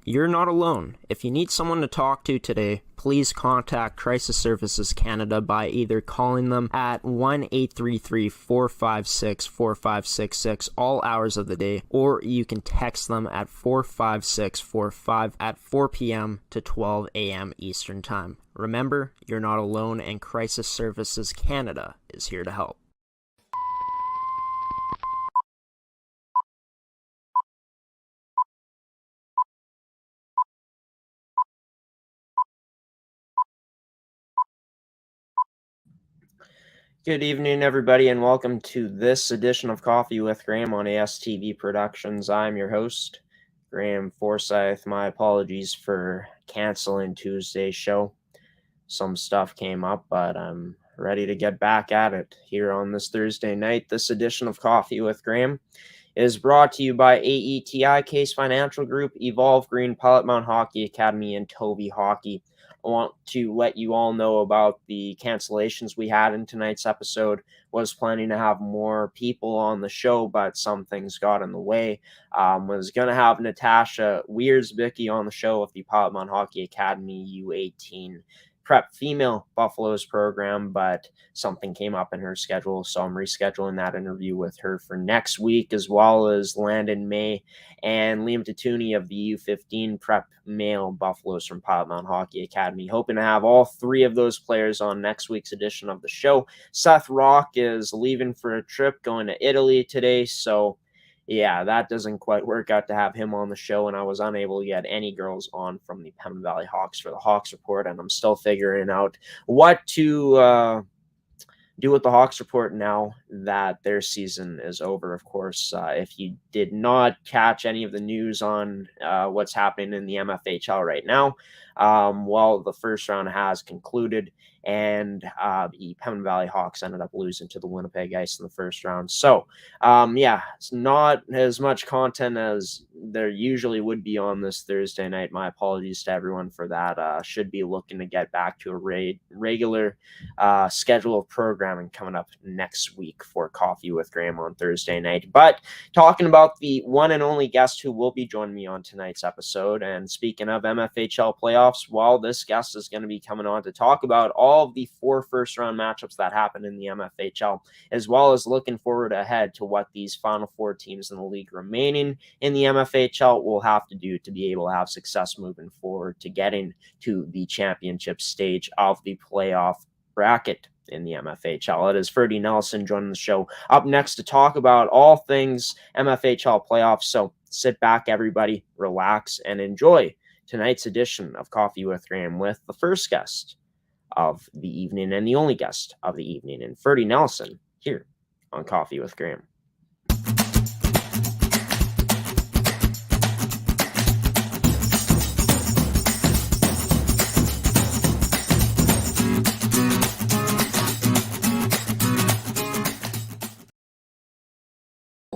You're not alone. If you need someone to talk to today, please contact Crisis Services Canada by either calling them at 1-833-456-4566 all hours of the day, or you can text them at 45645 at 4 p.m. to 12 a.m. Eastern Time. Remember, you're not alone, and Crisis Services Canada is here to help. Good evening, everybody, and welcome to this edition of Coffee with Graeme on ASTV Productions. I'm your host, Graeme Forsyth. My apologies for canceling Tuesday's show. Some stuff came up, but I'm ready to get back at it here on this Thursday night. This edition of Coffee with Graeme is brought to you by AETi, Caisse Financial Group, Evolve Green, Pilot-Mound Hockey-Academy, and TOVI Hockey. I want to let you all know about the cancellations we had in tonight's episode. Was planning to have more people on the show, but some things got in the way. Was going to have Natasha Wiersbicki on the show of the Pilot-Mound Hockey-Academy U18 Prep Female Buffaloes program, but something came up in her schedule, so I'm rescheduling that interview with her for next week, as well as Landon May and Liam Tatuni of the U15 Prep Male Buffaloes from Pilot-Mound Hockey Academy. Hoping to have all three of those players on next week's edition of the show. Seth Rock is leaving for a trip going to Italy today, so yeah, that doesn't quite work out to have him on the show, and I was unable to get any girls on from the Pembina Valley Hawks for the Hawks Report, and I'm still figuring out what to do with the Hawks Report now that their season is over. Of course, if you did not catch any of the news on what's happening in the MFHL right now, well, the first round has concluded, and the Pembina Valley Hawks ended up losing to the Winnipeg Ice in the first round. So, yeah, it's not as much content as there usually would be on this Thursday night. My apologies to everyone for that. Should be looking to get back to a regular schedule of programming coming up next week for Coffee with Graeme on Thursday night. But talking about the one and only guest who will be joining me on tonight's episode, and speaking of MFHL playoffs, well, this guest is going to be coming on to talk about all of the 4 first-round matchups that happened in the MFHL, as well as looking forward ahead to what these Final Four teams in the league remaining in the MFHL will have to do to be able to have success moving forward to getting to the championship stage of the playoff bracket in the MFHL. It is Ferdi Nelissen joining the show up next to talk about all things MFHL playoffs. So sit back, everybody, relax, and enjoy tonight's edition of Coffee with Graeme with the first guest of the evening and the only guest of the evening, and Ferdi Nelissen here on Coffee with Graeme.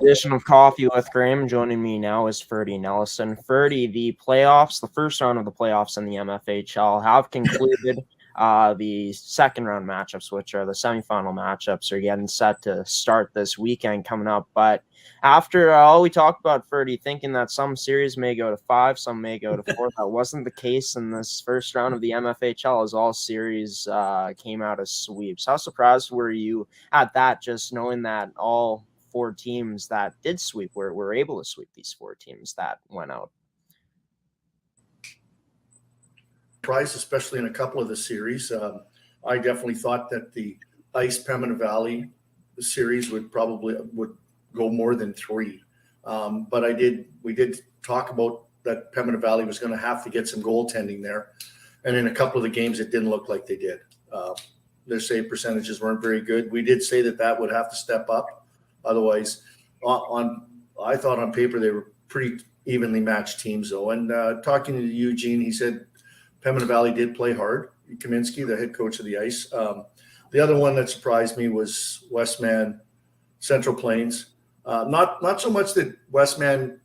Edition of Coffee with Graeme. Joining me now is Ferdi Nelissen. Ferdi, the playoffs, the first round of the playoffs in the MFHL have concluded. The second round matchups, which are the semifinal matchups, are getting set to start this weekend coming up. But after all we talked about, Ferdi, thinking that some series may go to 5, some may go to 4, that wasn't the case in this first round of the MFHL, as all series came out as sweeps. How surprised were you at that, just knowing that all 4 teams that did sweep were able to sweep these 4 teams that went out? Surprised, especially in a couple of the series. I definitely thought that the Ice Pembina Valley series would go more than 3. But we did talk about that Pembina Valley was going to have to get some goaltending there. And in a couple of the games, it didn't look like they did. Their save percentages weren't very good. We did say that would have to step up. Otherwise, I thought on paper they were pretty evenly matched teams, though. And talking to Eugene, he said Pembina Valley did play hard. Kaminsky, the head coach of the Ice. The other one that surprised me was Westman Central Plains. Not so much that Westman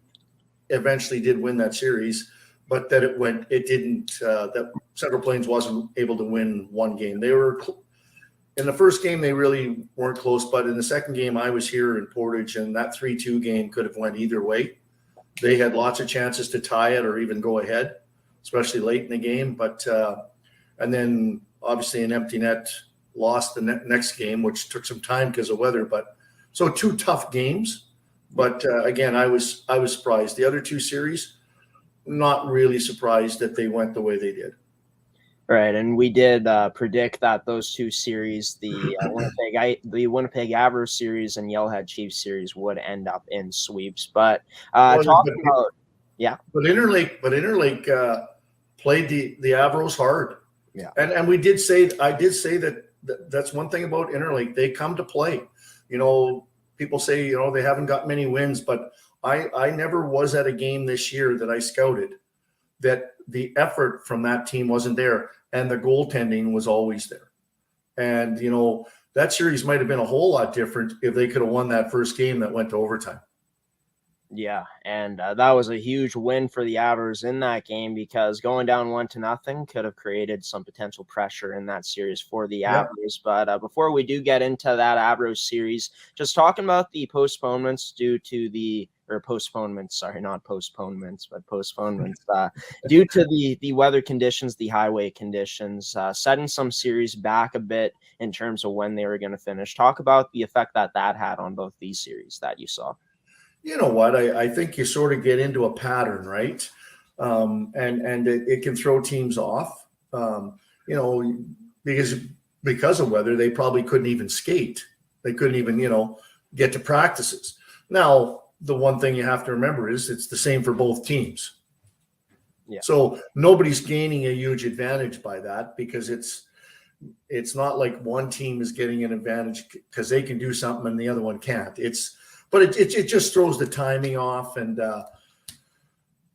eventually did win that series, but that that Central Plains wasn't able to win one game. They were in the first game, they really weren't close, but in the second game, I was here in Portage, and that 3-2 game could have went either way. they had lots of chances to tie it or even go ahead, especially late in the game. But and then obviously an empty net lost the next game, which took some time because of weather. But so 2 tough games. But again, I was surprised. The other 2 series, not really surprised that they went the way they did. Right, and we did predict that those 2 series, the Winnipeg Avros series and Yellowhead Chiefs series, would end up in sweeps. But But Interlake played the Avros hard. Yeah, and I did say that that's one thing about Interlake. They come to play. People say they haven't got many wins, but I never was at a game this year that I scouted that the effort from that team wasn't there, and the goaltending was always there. And that series might have been a whole lot different if they could have won that first game that went to overtime. Yeah, and that was a huge win for the Avros in that game, because going down 1-0 could have created some potential pressure in that series for the Avros. But before we do get into that Avros series, just talking about the postponements due to the postponements due to the weather conditions, the highway conditions, setting some series back a bit in terms of when they were going to finish. Talk about the effect that had on both these series that you saw. You know what? I think you sort of get into a pattern, right? And it can throw teams off. Because of weather, they probably couldn't even skate. They couldn't even, get to practices. Now, the one thing you have to remember is it's the same for both teams. Yeah. So nobody's gaining a huge advantage by that, because it's not like one team is getting an advantage because they can do something and the other one can't. But it just throws the timing off, and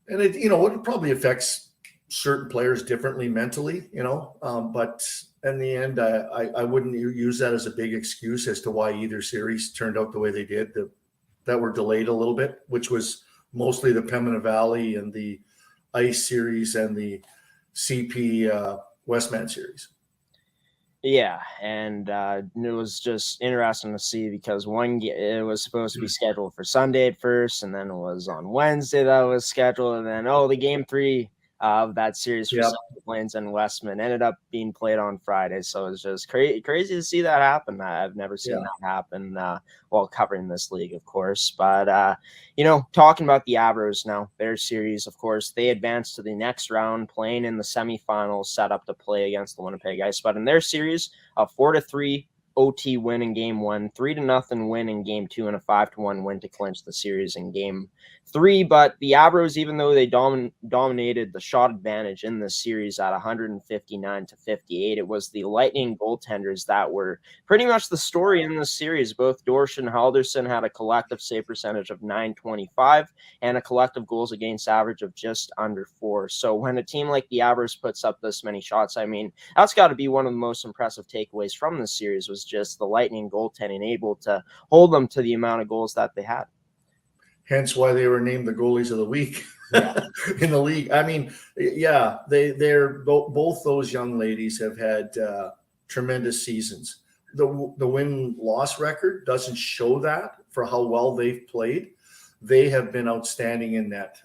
it probably affects certain players differently mentally, but in the end, I wouldn't use that as a big excuse as to why either series turned out the way they did, that were delayed a little bit, which was mostly the Pembina Valley and the Ice series and the CP Westman series. Yeah, and it was just interesting to see, because it was supposed to be scheduled for Sunday at first, and then it was on Wednesday that was scheduled, and then the game 3 of that series for Central Plains and Westman ended up being played on Friday. So it was just crazy to see that happen. I've never seen that happen while covering this league, of course. But talking about the Avros now, their series, of course, they advanced to the next round, playing in the semifinals, set up to play against the Winnipeg Ice. But in their series, a 4-3 OT win in game 1, 3-0 win in game 2, and a 5-1 win to clinch the series in game 3. But the Avros, even though they dominated the shot advantage in this series at 159-58, it was the Lightning goaltenders that were pretty much the story in this series. Both Dorsch and Halderson had a collective save percentage of .925 and a collective goals against average of just under 4. So when a team like the Avros puts up this many shots, I mean, that's got to be one of the most impressive takeaways from this series, was just the Lightning goaltending able to hold them to the amount of goals that they had. Hence why they were named the goalies of the week in the league. I mean, they're both those young ladies have had tremendous seasons. The win-loss record doesn't show that for how well they've played. They have been outstanding in net.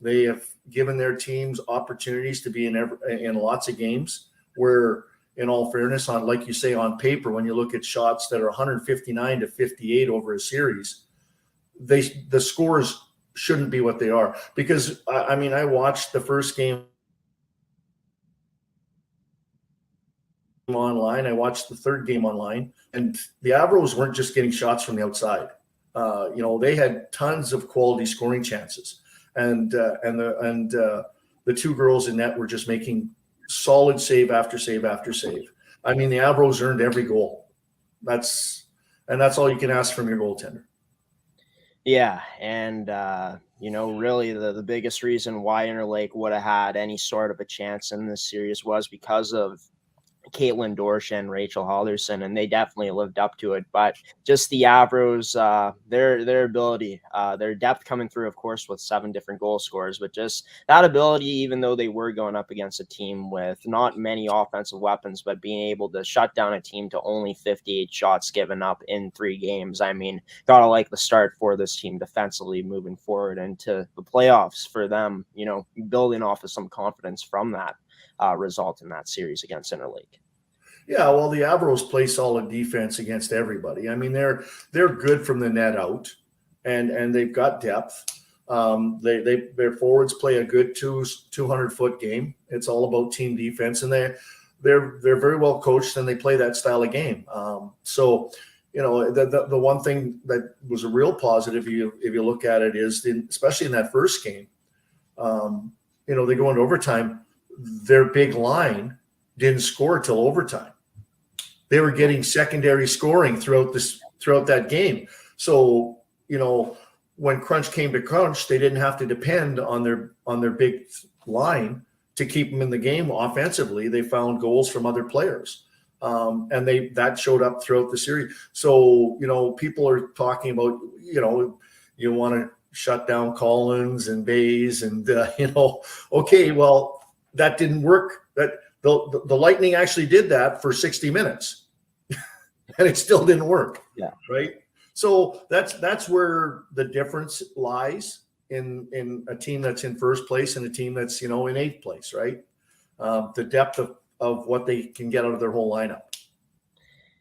They have given their teams opportunities to be in lots of games where, in all fairness, like you say, on paper, when you look at shots that are 159-58 over a series, the scores shouldn't be what they are. Because I watched the first game online, I watched the third game online, and the Avros weren't just getting shots from the outside. They had tons of quality scoring chances, and the 2 girls in net were just making solid save after save after save. I mean, the Avros earned every goal. That's all you can ask from your goaltender. Yeah, and really the biggest reason why Interlake would have had any sort of a chance in this series was because of Caitlin Dorsch and Rachel Halderson, and they definitely lived up to it. But just the Avros, their ability, their depth coming through, of course, with 7 different goal scorers, but just that ability, even though they were going up against a team with not many offensive weapons, but being able to shut down a team to only 58 shots given up in 3 games. I mean, gotta like the start for this team defensively moving forward into the playoffs for them, you know, building off of some confidence from that result in that series against Interlake. Yeah, well, the Avros play solid defense against everybody. I mean, they're good from the net out, and they've got depth. Their forwards play a good 200-foot game. It's all about team defense, and they're very well coached, and they play that style of game. So, you know, the one thing that was a real positive, if you look at it, is especially in that first game, you know, they go into overtime. Their big line didn't score till overtime. They were getting secondary scoring throughout that game. So, you know, when crunch came to crunch, they didn't have to depend on their big line to keep them in the game offensively. They found goals from other players, and that showed up throughout the series. So, you know, people are talking about, you know, you want to shut down Collins and Bays, and you know, okay, well, that didn't work. That the Lightning actually did that for 60 minutes, and it still didn't work. Yeah. Right. So that's where the difference lies in a team that's in first place and a team that's, you know, in 8th place. Right. The depth of what they can get out of their whole lineup.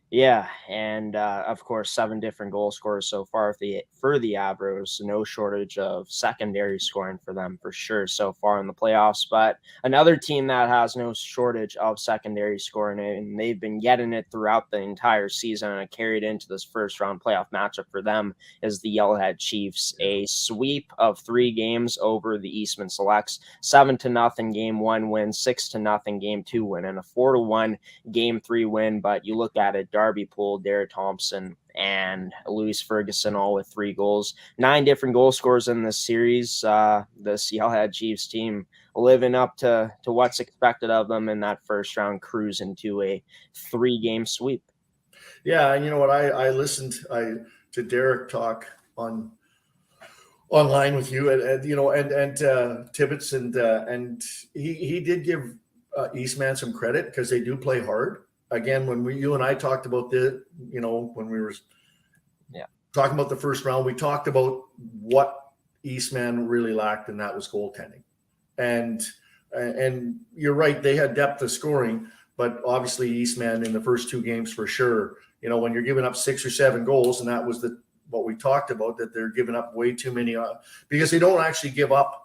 Yeah, and of course, 7 different goal scorers so far for the Avros. No shortage of secondary scoring for them for sure so far in the playoffs. But another team that has no shortage of secondary scoring, and they've been getting it throughout the entire season and carried into this first round playoff matchup for them, is the Yellowhead Chiefs. A sweep of 3 games over the Eastman Selects, 7-0 game 1 win, 6-0 game 2 win, and a 4-1 game 3 win. But you look at it, Darby Poole, Dare Thompson, and Ferguson, all with 3 goals. 9 different goal scorers in this series. This Yellowhead Chiefs team living up to what's expected of them in that first round, cruise into a 3-game sweep. Yeah, and you know what? I listened to Derek talk online with you, and you know, and Tibbetts, and he did give Eastman some credit because they do play hard. Again, when you and I talked about when we were talking about the first round, we talked about what Eastman really lacked, and that was goaltending. And you're right, they had depth of scoring, but obviously Eastman in the first 2 games for sure, you know, when you're giving up 6 or 7 goals, and that was what we talked about, that they're giving up way too many, because they don't actually give up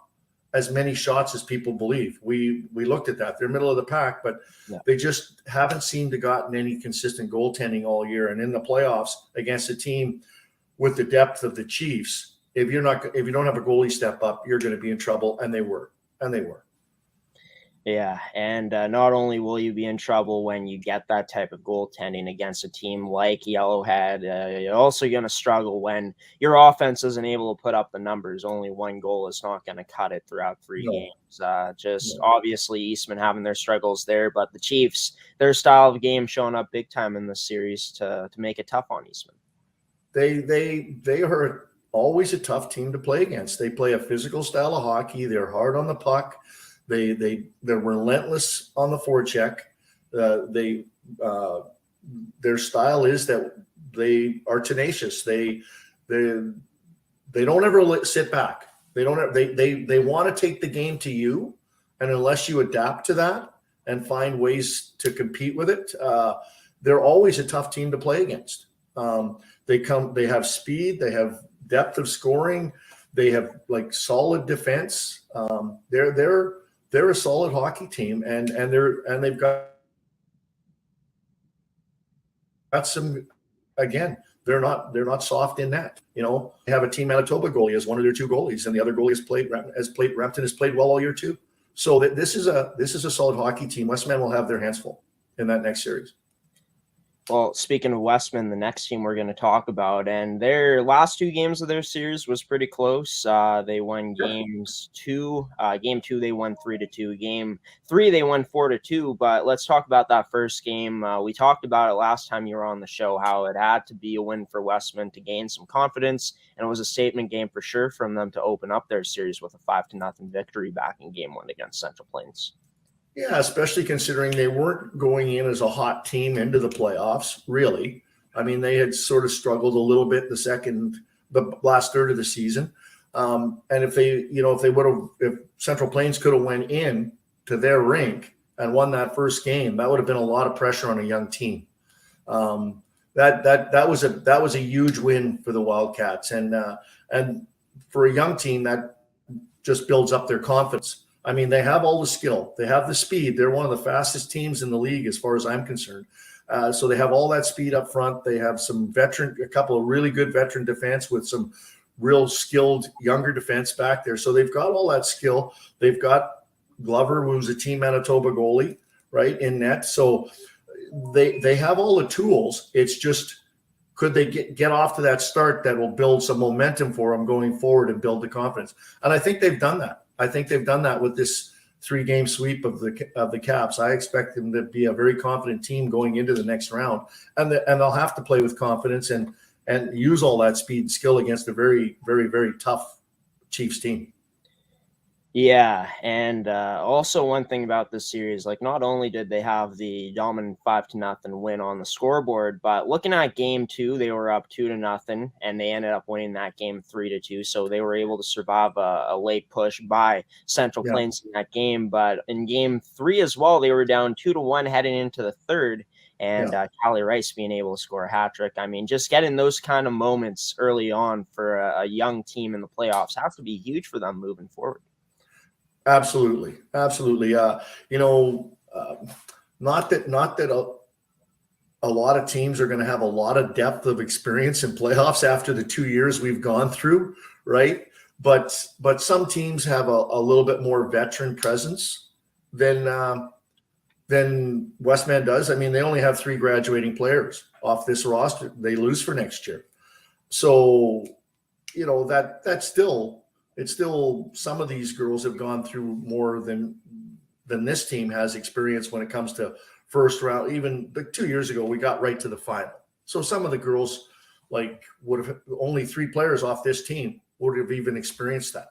as many shots as people believe. We looked at that. They're middle of the pack, but they just haven't seemed to gotten any consistent goaltending all year. And in the playoffs against a team with the depth of the Chiefs, if you don't have a goalie step up, you're going to be in trouble. And they were. Yeah, and not only will you be in trouble when you get that type of goaltending against a team like Yellowhead, you're also going to struggle when your offense isn't able to put up the numbers. Only 1 goal is not going to cut it throughout 3 games. Obviously Eastman having their struggles there, but the Chiefs, their style of game showing up big time in this series to make it tough on Eastman. They are always a tough team to play against. They play a physical style of hockey. They're hard on the puck. They're relentless on the forecheck. Their style is that they are tenacious. They don't ever sit back. They want to take the game to you, and unless you adapt to that and find ways to compete with it, they're always a tough team to play against. They have speed. They have depth of scoring. They have like solid defense. They're a solid hockey team, and they've got some. Again, they're not soft in net. You know, they have a Team Manitoba goalie as one of their 2 goalies, and the other goalie Repton has played well all year too. So this is a solid hockey team. Westman will have their hands full in that next series. Well, speaking of Westman, the next team we're going to talk about, and their last 2 games of their series was pretty close. They won game 2 they won 3-2. Game 3 they won 4-2. But let's talk about that first game. We talked about it last time you were on the show, how it had to be a win for Westman to gain some confidence, and it was a statement game for sure from them to open up their series with a 5-0 victory back in game 1 against Central Plains. Yeah, especially considering they weren't going in as a hot team into the playoffs, really. I mean, they had sort of struggled a little bit the last third of the season. And if Central Plains could have went in to their rink and won that first game, that would have been a lot of pressure on a young team. That was a huge win for the Wildcats, and for a young team that just builds up their confidence. I mean, they have all the skill. They have the speed. They're one of the fastest teams in the league as far as I'm concerned. So they have all that speed up front. They have a couple of really good veteran defense with some real skilled younger defense back there. So they've got all that skill. They've got Glover, who's a Team Manitoba goalie, right, in net. So they have all the tools. It's just, could they get off to that start that will build some momentum for them going forward and build the confidence? And I think they've done that. I think they've done that with this 3-game sweep of the Caps. I expect them to be a very confident team going into the next round, and they'll have to play with confidence and use all that speed and skill against a very, very, very tough Chiefs team. Yeah, and also one thing about this series, like not only did they have the dominant 5-0 win on the scoreboard, but looking at game 2, they were up 2-0, and they ended up winning that game 3-2. So they were able to survive a late push by Central Plains in that game. But in game 3 as well, they were down 2-1 heading into the third. And Callie Rice being able to score a hat trick. I mean, just getting those kind of moments early on for a young team in the playoffs has to be huge for them moving forward. Absolutely. Not that a lot of teams are going to have a lot of depth of experience in playoffs after the 2 years we've gone through, right? But some teams have a little bit more veteran presence than Westman does. I mean, they only have 3 graduating players off this roster. They lose for next year. So, that's still. It's still, some of these girls have gone through more than this team has experience when it comes to first round. Even 2 years ago, we got right to the final. So some of the girls would have only 3 players off this team would have even experienced that.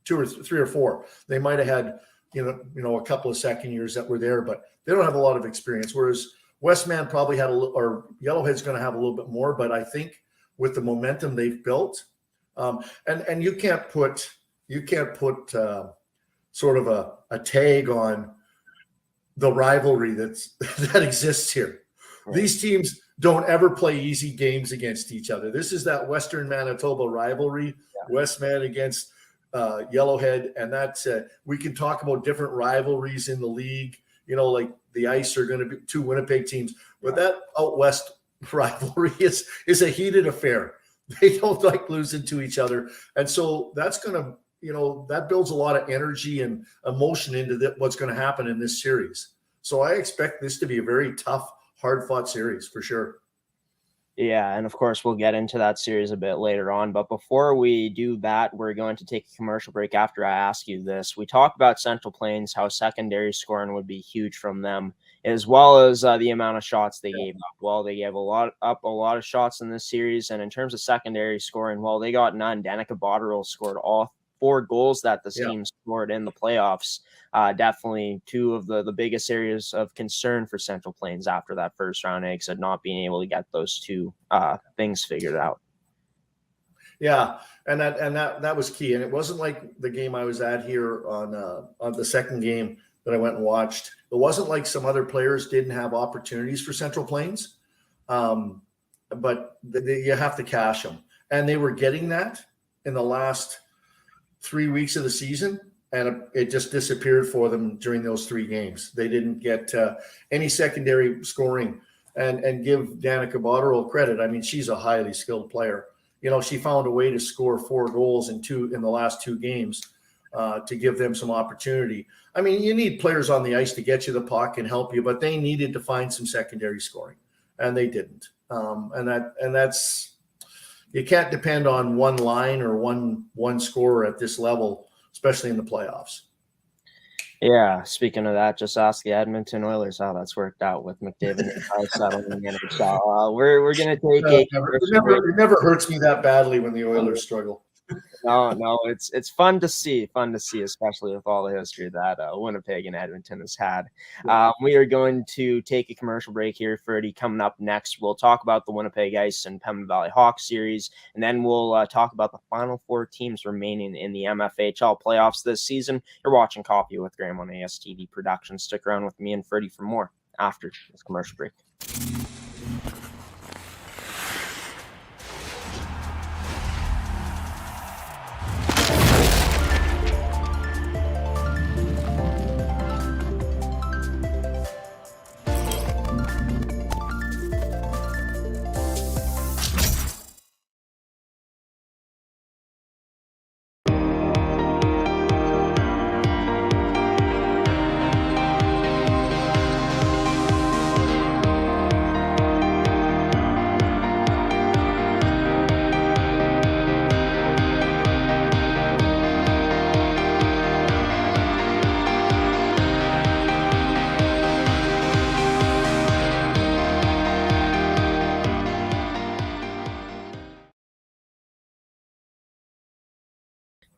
2 or 3 or 4. They might have had, a couple of second years that were there, but they don't have a lot of experience. Whereas Westman probably had or Yellowhead's going to have a little bit more, but I think with the momentum they've built, and you can't put sort of a tag on the rivalry that exists here. Right. These teams don't ever play easy games against each other. This is that Western Manitoba rivalry, Westman against Yellowhead, and that's we can talk about different rivalries in the league. Like the Ice are going to be 2 Winnipeg teams, but that out west rivalry is a heated affair. They don't like losing to each other. And so that's going to, that builds a lot of energy and emotion into what's going to happen in this series. So I expect this to be a very tough, hard-fought series for sure. Yeah, and of course, we'll get into that series a bit later on. But before we do that, we're going to take a commercial break after I ask you this. We talked about Central Plains, how secondary scoring would be huge from them, as well as the amount of shots they gave up. Well, they gave a lot of shots in this series. And in terms of secondary scoring, well, they got none. Danica Botterill scored all 4 goals that the team scored in the playoffs. Definitely 2 of the biggest areas of concern for Central Plains after that first round exit, not being able to get those 2 things figured out. Yeah, and that was key. And it wasn't like the game I was at here on the second game that I went and watched. It wasn't like some other players didn't have opportunities for Central Plains, but you have to cash them. And they were getting that in the last 3 weeks of the season, and it just disappeared for them during those 3 games. They didn't get any secondary scoring. And give Danica Botterill credit. I mean, she's a highly skilled player. She found a way to score 4 goals in the last 2 games to give them some opportunity. I mean, you need players on the ice to get you the puck and help you, but they needed to find some secondary scoring. and they didn't. And that's, you can't depend on one line or one scorer at this level, especially in the playoffs. Yeah, speaking of that, just ask the Edmonton Oilers how that's worked out with McDavid settling in the NHL. We're gonna take it never hurts me that badly when the Oilers struggle. No, it's fun to see, especially with all the history that Winnipeg and Edmonton has had. We are going to take a commercial break here, Ferdi. Coming up next, we'll talk about the Winnipeg Ice and Pembina Valley Hawks series, and then we'll talk about the final 4 teams remaining in the MFHL playoffs this season. You're watching Coffee with Graeme on ASTV Productions. Stick around with me and Ferdi for more after this commercial break.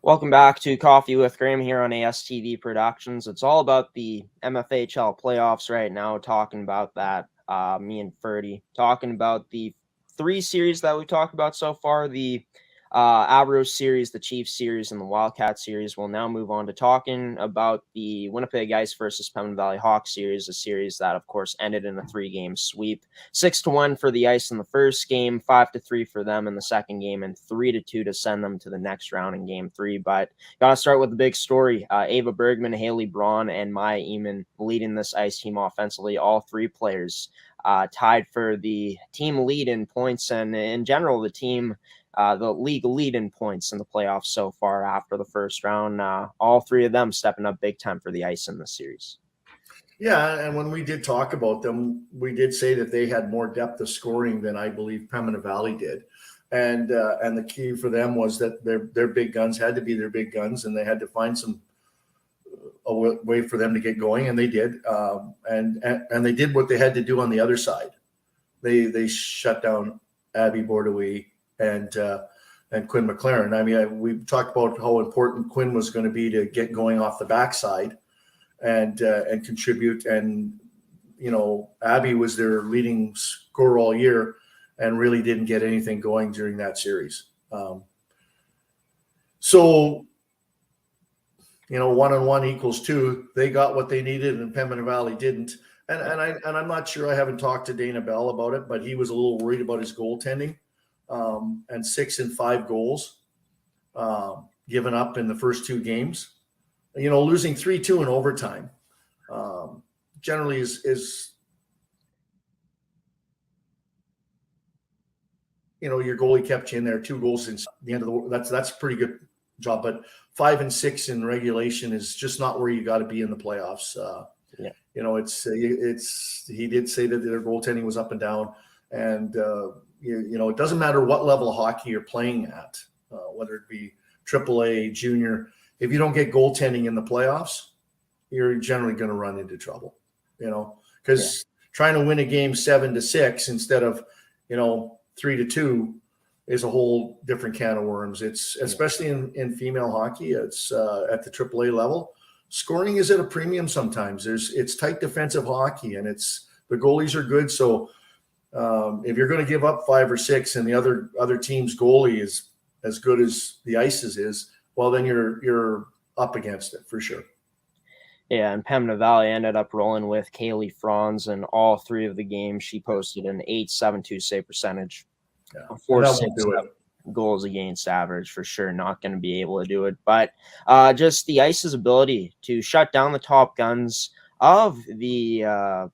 Welcome back to Coffee with Graeme here on ASTV Productions. It's all about the MFHL playoffs right now, talking about that. Me and Ferdi talking about the 3 series that we've talked about so far, the Abros series, the Chiefs series, and the Wildcat series. We'll now move on to talking about the Winnipeg Ice versus Pembina Valley Hawks series, a series that, of course, ended in a 3-game sweep. 6-1 for the Ice in the first game, 5-3 for them in the second game, and 3-2 to send them to the next round in Game 3. But gotta start with the big story. Ava Bergman, Haley Braun, and Maya Eamon leading this Ice team offensively. All 3 players tied for the team lead in points, and in general, the team the league lead in points in the playoffs so far after the first round. All 3 of them stepping up big time for the Ice in this series. Yeah, and when we did talk about them, we did say that they had more depth of scoring than I believe Pembina Valley did. And the key for them was that their big guns had to be their big guns, and they had to find a way for them to get going, and they did. And they did what they had to do on the other side. They shut down Abby Bordeaux and Quinn McLaren. I mean, we talked about how important Quinn was going to be to get going off the backside and contribute. And, you know, Abby was their leading scorer all year and really didn't get anything going during that series. So, you know, 1 and 1 equals 2. They got what they needed, and Pembina Valley didn't. And I'm not sure. I haven't talked to Dana Bell about it, but he was a little worried about his goaltending. And 6 and 5 goals given up in the first 2 games. You know, losing 3-2 in overtime generally is you know, your goalie kept you in there. 2 goals in the end of the that's a pretty good job. But 5 and 6 in regulation is just not where you got to be in the playoffs. You know, it's he did say that their goaltending was up and down, and you know, it doesn't matter what level of hockey you're playing at, whether it be AAA, junior. If you don't get goaltending in the playoffs, you're generally going to run into trouble. You know, because trying to win a game 7-6 instead of, you know, 3-2 is a whole different can of worms. It's especially in female hockey. It's at the AAA level. Scoring is at a premium sometimes. It's tight defensive hockey, and the goalies are good. So if you're going to give up 5 or 6 and the other team's goalie is as good as the Ice's is, well, then you're up against it for sure. Yeah, and Pembina Valley ended up rolling with Kaylee Franz in all 3 of the games. She posted an .872 save percentage, 4.67 goals against average for sure. Not going to be able to do it, but just the Ice's ability to shut down the top guns of the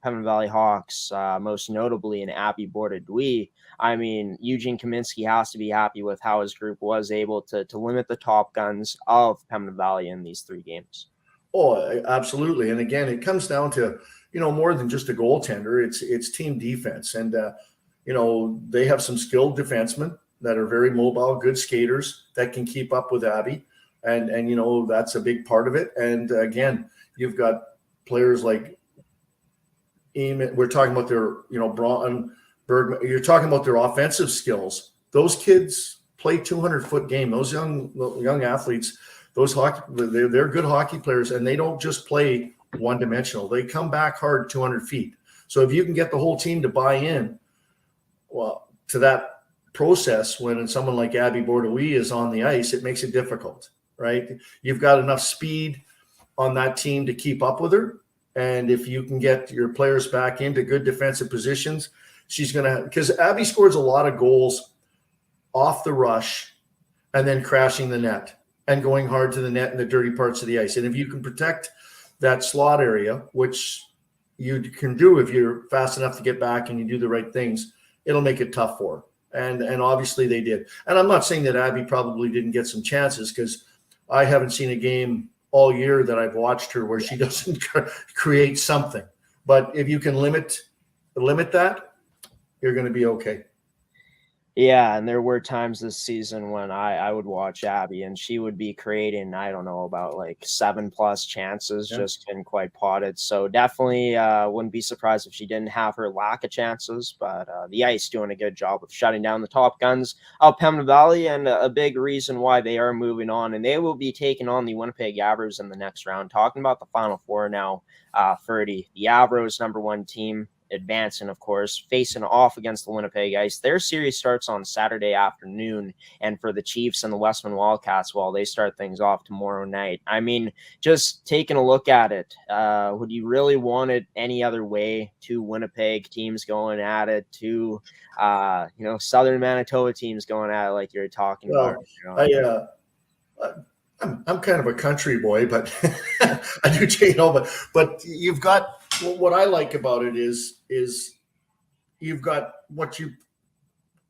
Pembina Valley Hawks, most notably in Abby Bordeaux. I mean, Eugene Kaminsky has to be happy with how his group was able to limit the top guns of Pembina Valley in these 3 games. Oh, absolutely. And again, it comes down to, more than just a goaltender. It's team defense. And, they have some skilled defensemen that are very mobile, good skaters that can keep up with Abby. And that's a big part of it. And again, you've got players like we're talking about their, Braun, Bergman. You're talking about their offensive skills. Those kids play 200-foot game. Those young athletes, they're good hockey players, and they don't just play one-dimensional. They come back hard 200 feet. So if you can get the whole team to buy in, well, to that process, when someone like Abby Bordeaux is on the ice, it makes it difficult, right? You've got enough speed on that team to keep up with her. And if you can get your players back into good defensive positions, she's going to – because Abby scores a lot of goals off the rush and then crashing the net and going hard to the net in the dirty parts of the ice. And if you can protect that slot area, which you can do if you're fast enough to get back and you do the right things, it'll make it tough for her. And obviously they did. And I'm not saying that Abby probably didn't get some chances, because I haven't seen a game all year that I've watched her where she doesn't create something. But if you can limit that, you're going to be okay. Yeah, and there were times this season when I would watch Abby and she would be creating, I don't know, about like 7+ chances, just couldn't quite pot it. So definitely wouldn't be surprised if she didn't have her lack of chances, but the Ice doing a good job of shutting down the top guns of Pembina Valley, and a big reason why they are moving on, and they will be taking on the Winnipeg Avros in the next round. Talking about the Final Four now, Ferdi, the Avros #1 team, advancing, of course, facing off against the Winnipeg Ice. Their series starts on Saturday afternoon, and for the Chiefs and the Westman Wildcats, well, they start things off tomorrow night. I mean, just taking a look at it, would you really want it any other way? Two Winnipeg teams going at it, two Southern Manitoba teams going at it, like you're talking about. I'm kind of a country boy, but I do, but you've got, what I like about it is you've got what you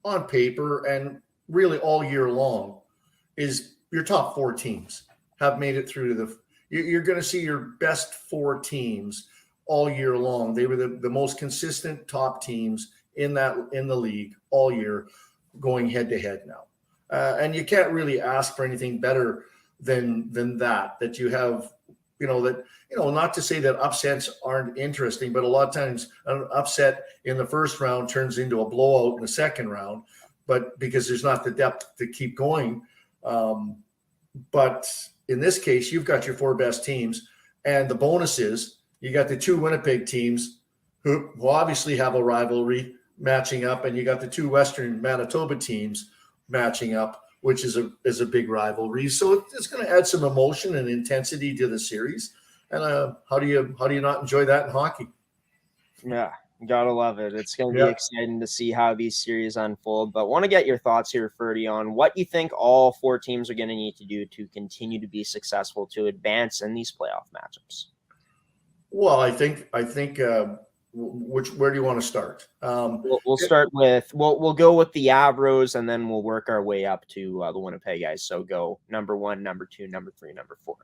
on paper and really all year long is your top 4 teams have made it through to you're going to see your best 4 teams all year long. They were the most consistent top teams in the league all year, going head to head now. And you can't really ask for anything better than that you have, not to say that upsets aren't interesting, but a lot of times an upset in the first round turns into a blowout in the second round, but because there's not the depth to keep going. But in this case, you've got your 4 best teams, and the bonus is you got the 2 Winnipeg teams who obviously have a rivalry matching up, and you got the 2 Western Manitoba teams matching up, which is a big rivalry. So it's going to add some emotion and intensity to the series. And how do you not enjoy that in hockey? Yeah, gotta love it. It's going to be exciting to see how these series unfold. But want to get your thoughts here, Ferdi, on what you think all 4 teams are going to need to do to continue to be successful to advance in these playoff matchups. Well, I think where do you want to start? We'll start with we'll go with the Avros, and then we'll work our way up to the Winnipeg Ice. So go #1, #2, #3, #4.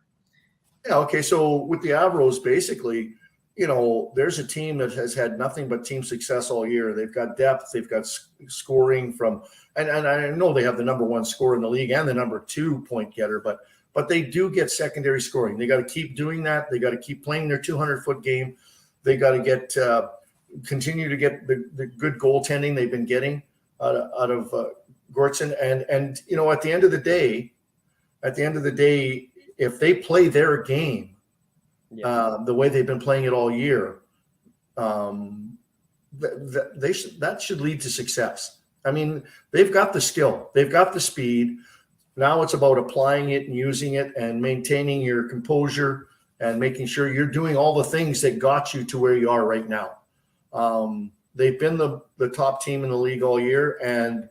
Yeah. Okay. So with the Avros, basically, there's a team that has had nothing but team success all year. They've got depth. They've got scoring from, and I know they have the #1 scorer in the league and the #2 point getter, but they do get secondary scoring. They got to keep doing that. They got to keep playing their 200-foot game. They got to continue to get the good goaltending they've been getting out of Gortson. And at the end of the day, if they play their game the way they've been playing it all year, that should lead to success. I mean, they've got the skill, they've got the speed. Now it's about applying it and using it and maintaining your composure and making sure you're doing all the things that got you to where you are right now. They've been the top team in the league all year, and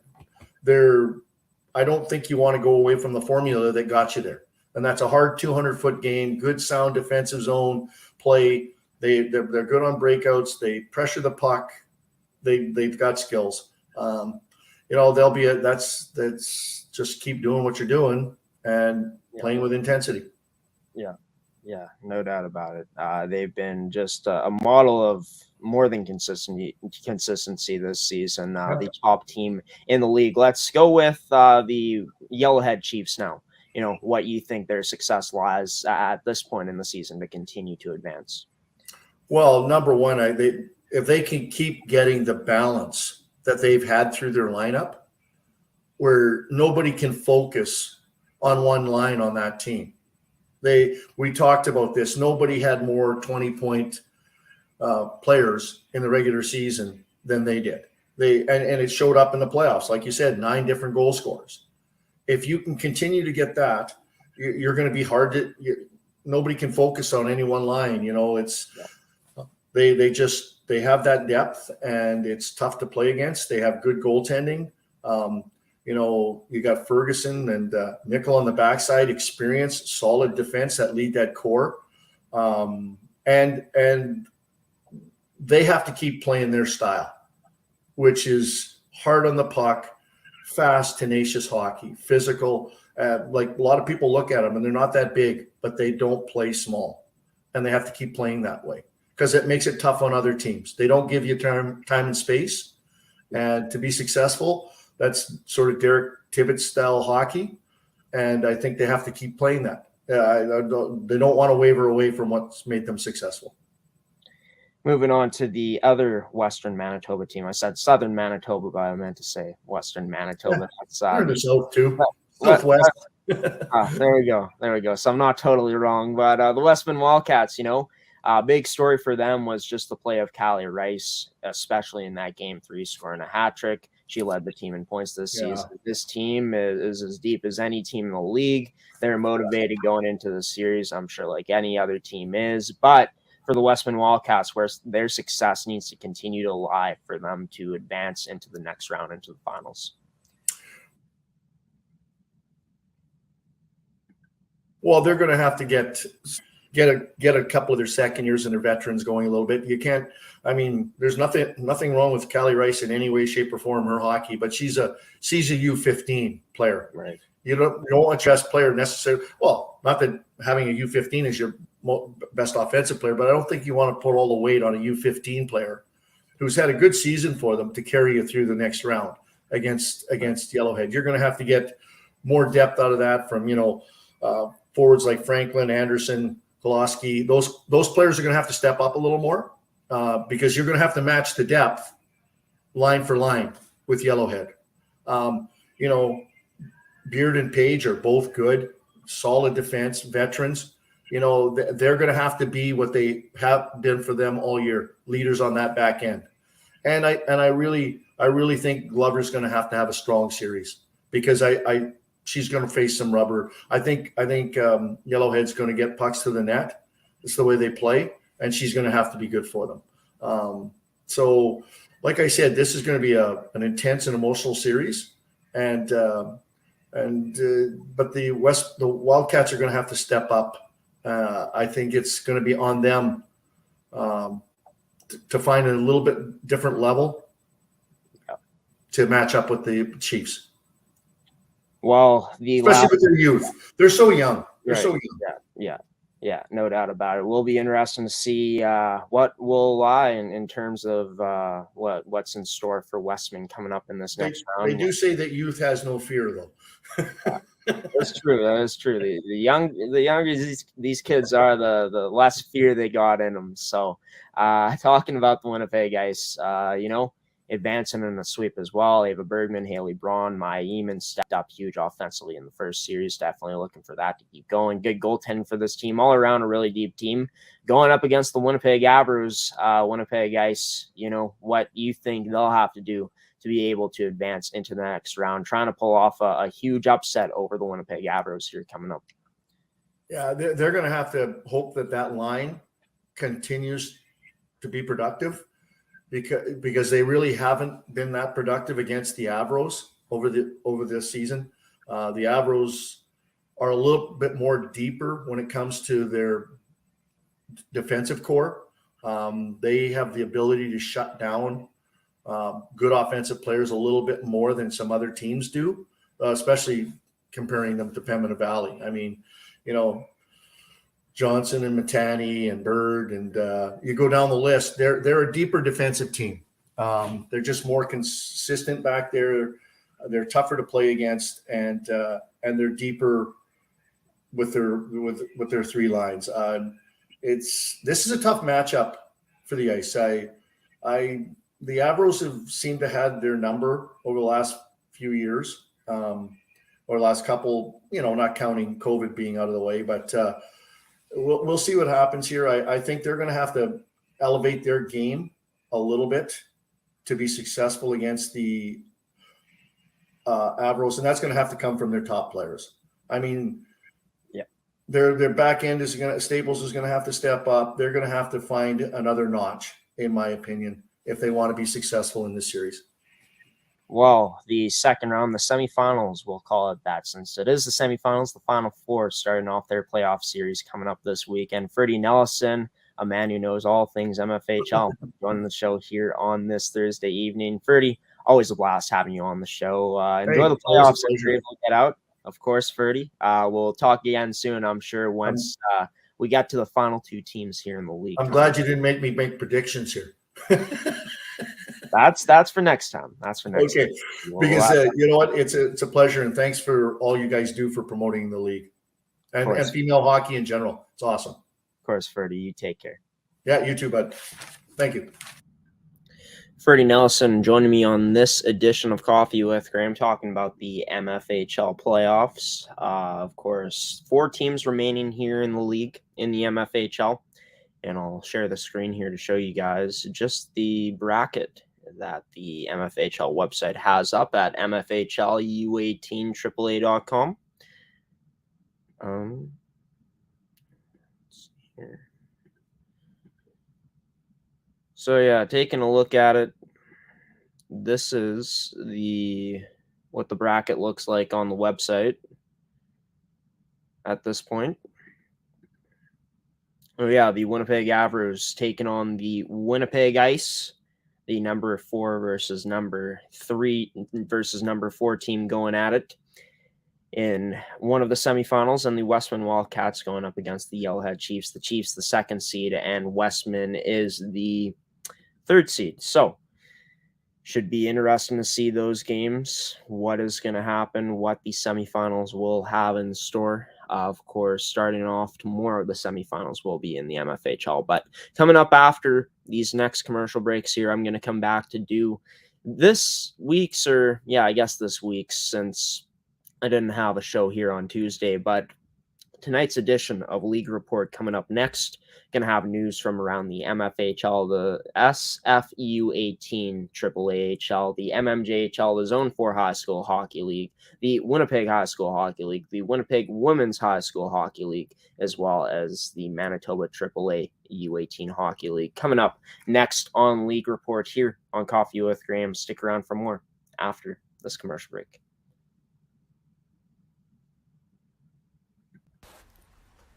I don't think you want to go away from the formula that got you there. And that's a hard 200-foot game, good sound defensive zone play. They're good on breakouts. They pressure the puck. They've got skills. They'll be that's just keep doing what you're doing and playing with intensity. Yeah. Yeah, no doubt about it. They've been just a model of more than consistency this season. The top team in the league. Let's go with the Yellowhead Chiefs now. What you think their success lies at this point in the season to continue to advance. Well, number one, if they can keep getting the balance that they've had through their lineup, where nobody can focus on one line on that team. We talked about this. Nobody had more 20-point players in the regular season than they did. And it showed up in the playoffs. Like you said, 9 different goal scorers. If you can continue to get that, you're going to be hard to. Nobody can focus on any one line. They have that depth, and it's tough to play against. They have good goaltending. You got Ferguson and Nickel on the backside, experience, solid defense that lead that core. And they have to keep playing their style, which is hard on the puck, fast, tenacious hockey, physical. Like a lot of people look at them and they're not that big, but they don't play small. And they have to keep playing that way because it makes it tough on other teams. They don't give you time and space. And to be successful, that's sort of Derek Tibbetts style hockey. And I think they have to keep playing that. They don't want to waver away from what's made them successful. Moving on to the other Western Manitoba team. I said Southern Manitoba, but I meant to say Western Manitoba. That's they're in the South too. Southwest. There we go. So I'm not totally wrong. But the Westman Wildcats, big story for them was just the play of Callie Rice, especially in that game 3, scoring a hat trick. She led the team in points this season. This team is as deep as any team in the league. They're motivated going into the series, I'm sure, like any other team is. But for the Westman Wildcats, where their success needs to continue to lie for them to advance into the next round, into the finals. Well, they're going to have to get a couple of their second years and their veterans going a little bit. You can't. I mean, there's nothing wrong with Callie Rice in any way, shape, or form, her hockey, but she's a U15 player. Right. You don't want your best player necessarily. Well, not that having a U15 is your best offensive player, but I don't think you want to put all the weight on a U15 player who's had a good season for them to carry you through the next round against Yellowhead. You're going to have to get more depth out of that from forwards like Franklin, Anderson, Koloski. Those players are going to have to step up a little more because you're going to have to match the depth line for line with Yellowhead. Beard and Page are both good, solid defense veterans. They're going to have to be what they have been for them all year, leaders on that back end. And I really think Glover's going to have a strong series because she's going to face some rubber. I think Yellowhead's going to get pucks to the net. It's the way they play, and she's going to have to be good for them. So, like I said, this is going to be an intense and emotional series, but the Wildcats are going to have to step up. I think it's going to be on them to find a little bit different level to match up with the Chiefs. Well, especially with their youth, they're so young. They're so young. Yeah, no doubt about it. Will be interesting to see what will lie in terms of what's in store for Westman coming up in this next round. They do say that youth has no fear, though. That's true. That is true. The younger these kids are, the less fear they got in them. So, talking about the Winnipeg Ice, advancing in the sweep as well. Ava Bergman, Haley Braun, Maya Eamon stepped up huge offensively in the first series. Definitely looking for that to keep going. Good goaltending for this team. All around a really deep team. Going up against the Winnipeg Abros, Winnipeg Ice, what you think they'll have to do to be able to advance into the next round, trying to pull off a huge upset over the Winnipeg Abros here coming up. Yeah, they're going to have to hope that line continues to be productive. Because they really haven't been that productive against the Avros over this season. The Avros are a little bit more deeper when it comes to their defensive core. They have the ability to shut down good offensive players a little bit more than some other teams do, especially comparing them to Pembina Valley. I mean, Johnson and Matani and Bird, and you go down the list. They're a deeper defensive team. They're just more consistent back there. They're tougher to play against, and they're deeper with their three lines. This is a tough matchup for the Ice. The Avros have seemed to have their number over the last few years, or last couple. Not counting COVID being out of the way, but we'll see what happens here. I think they're going to have to elevate their game a little bit to be successful against the Avros, and that's going to have to come from their top players. I mean, yeah, their back end Staples is going to have to step up. They're going to have to find another notch, in my opinion, if they want to be successful in this series. Well, the second round, the semifinals, we'll call it that, since it is the semifinals, the Final Four starting off their playoff series coming up this weekend. Ferdi Nelissen, a man who knows all things MFHL, joining the show here on this Thursday evening. Ferdi, always a blast having you on the show. Enjoy the playoffs if you're able to get out. Of course, Ferdi. We'll talk again soon, I'm sure, once we get to the final two teams here in the league. I'm glad you didn't make me make predictions here. That's for next time. That's for next time. Because you know what? It's a pleasure, and thanks for all you guys do for promoting the league and female hockey in general. It's awesome. Of course, Ferdi, you take care. Yeah, you too, bud. Thank you. Ferdi Nelissen joining me on this edition of Coffee with Graeme, talking about the MFHL playoffs. Of course, 4 teams remaining here in the league in the MFHL. And I'll share the screen here to show you guys just the bracket that the MFHL website has up at MFHLU18AAA.com. Let's see here. So yeah, taking a look at it, this is what the bracket looks like on the website at this point. Oh yeah, the Winnipeg Avros taking on the Winnipeg Ice, the number 4 versus number 3 versus number 4 team going at it in one of the semifinals, and the Westman Wildcats going up against the Yellowhead Chiefs. The Chiefs, the 2nd seed, and Westman is the 3rd seed. So should be interesting to see those games, what is going to happen, what the semifinals will have in store. Of course, starting off tomorrow, the semifinals will be in the MFHL. But coming up after these next commercial breaks here, I'm going to come back to do this week's, since I didn't have a show here on Tuesday. But tonight's edition of League Report coming up next. Going to have news from around the MFHL, the SFU18 AAAHL, the MMJHL, the Zone 4 High School Hockey League, the Winnipeg High School Hockey League, the Winnipeg Women's High School Hockey League, as well as the Manitoba AAA U18 Hockey League. Coming up next on League Report here on Coffee with Graeme. Stick around for more after this commercial break.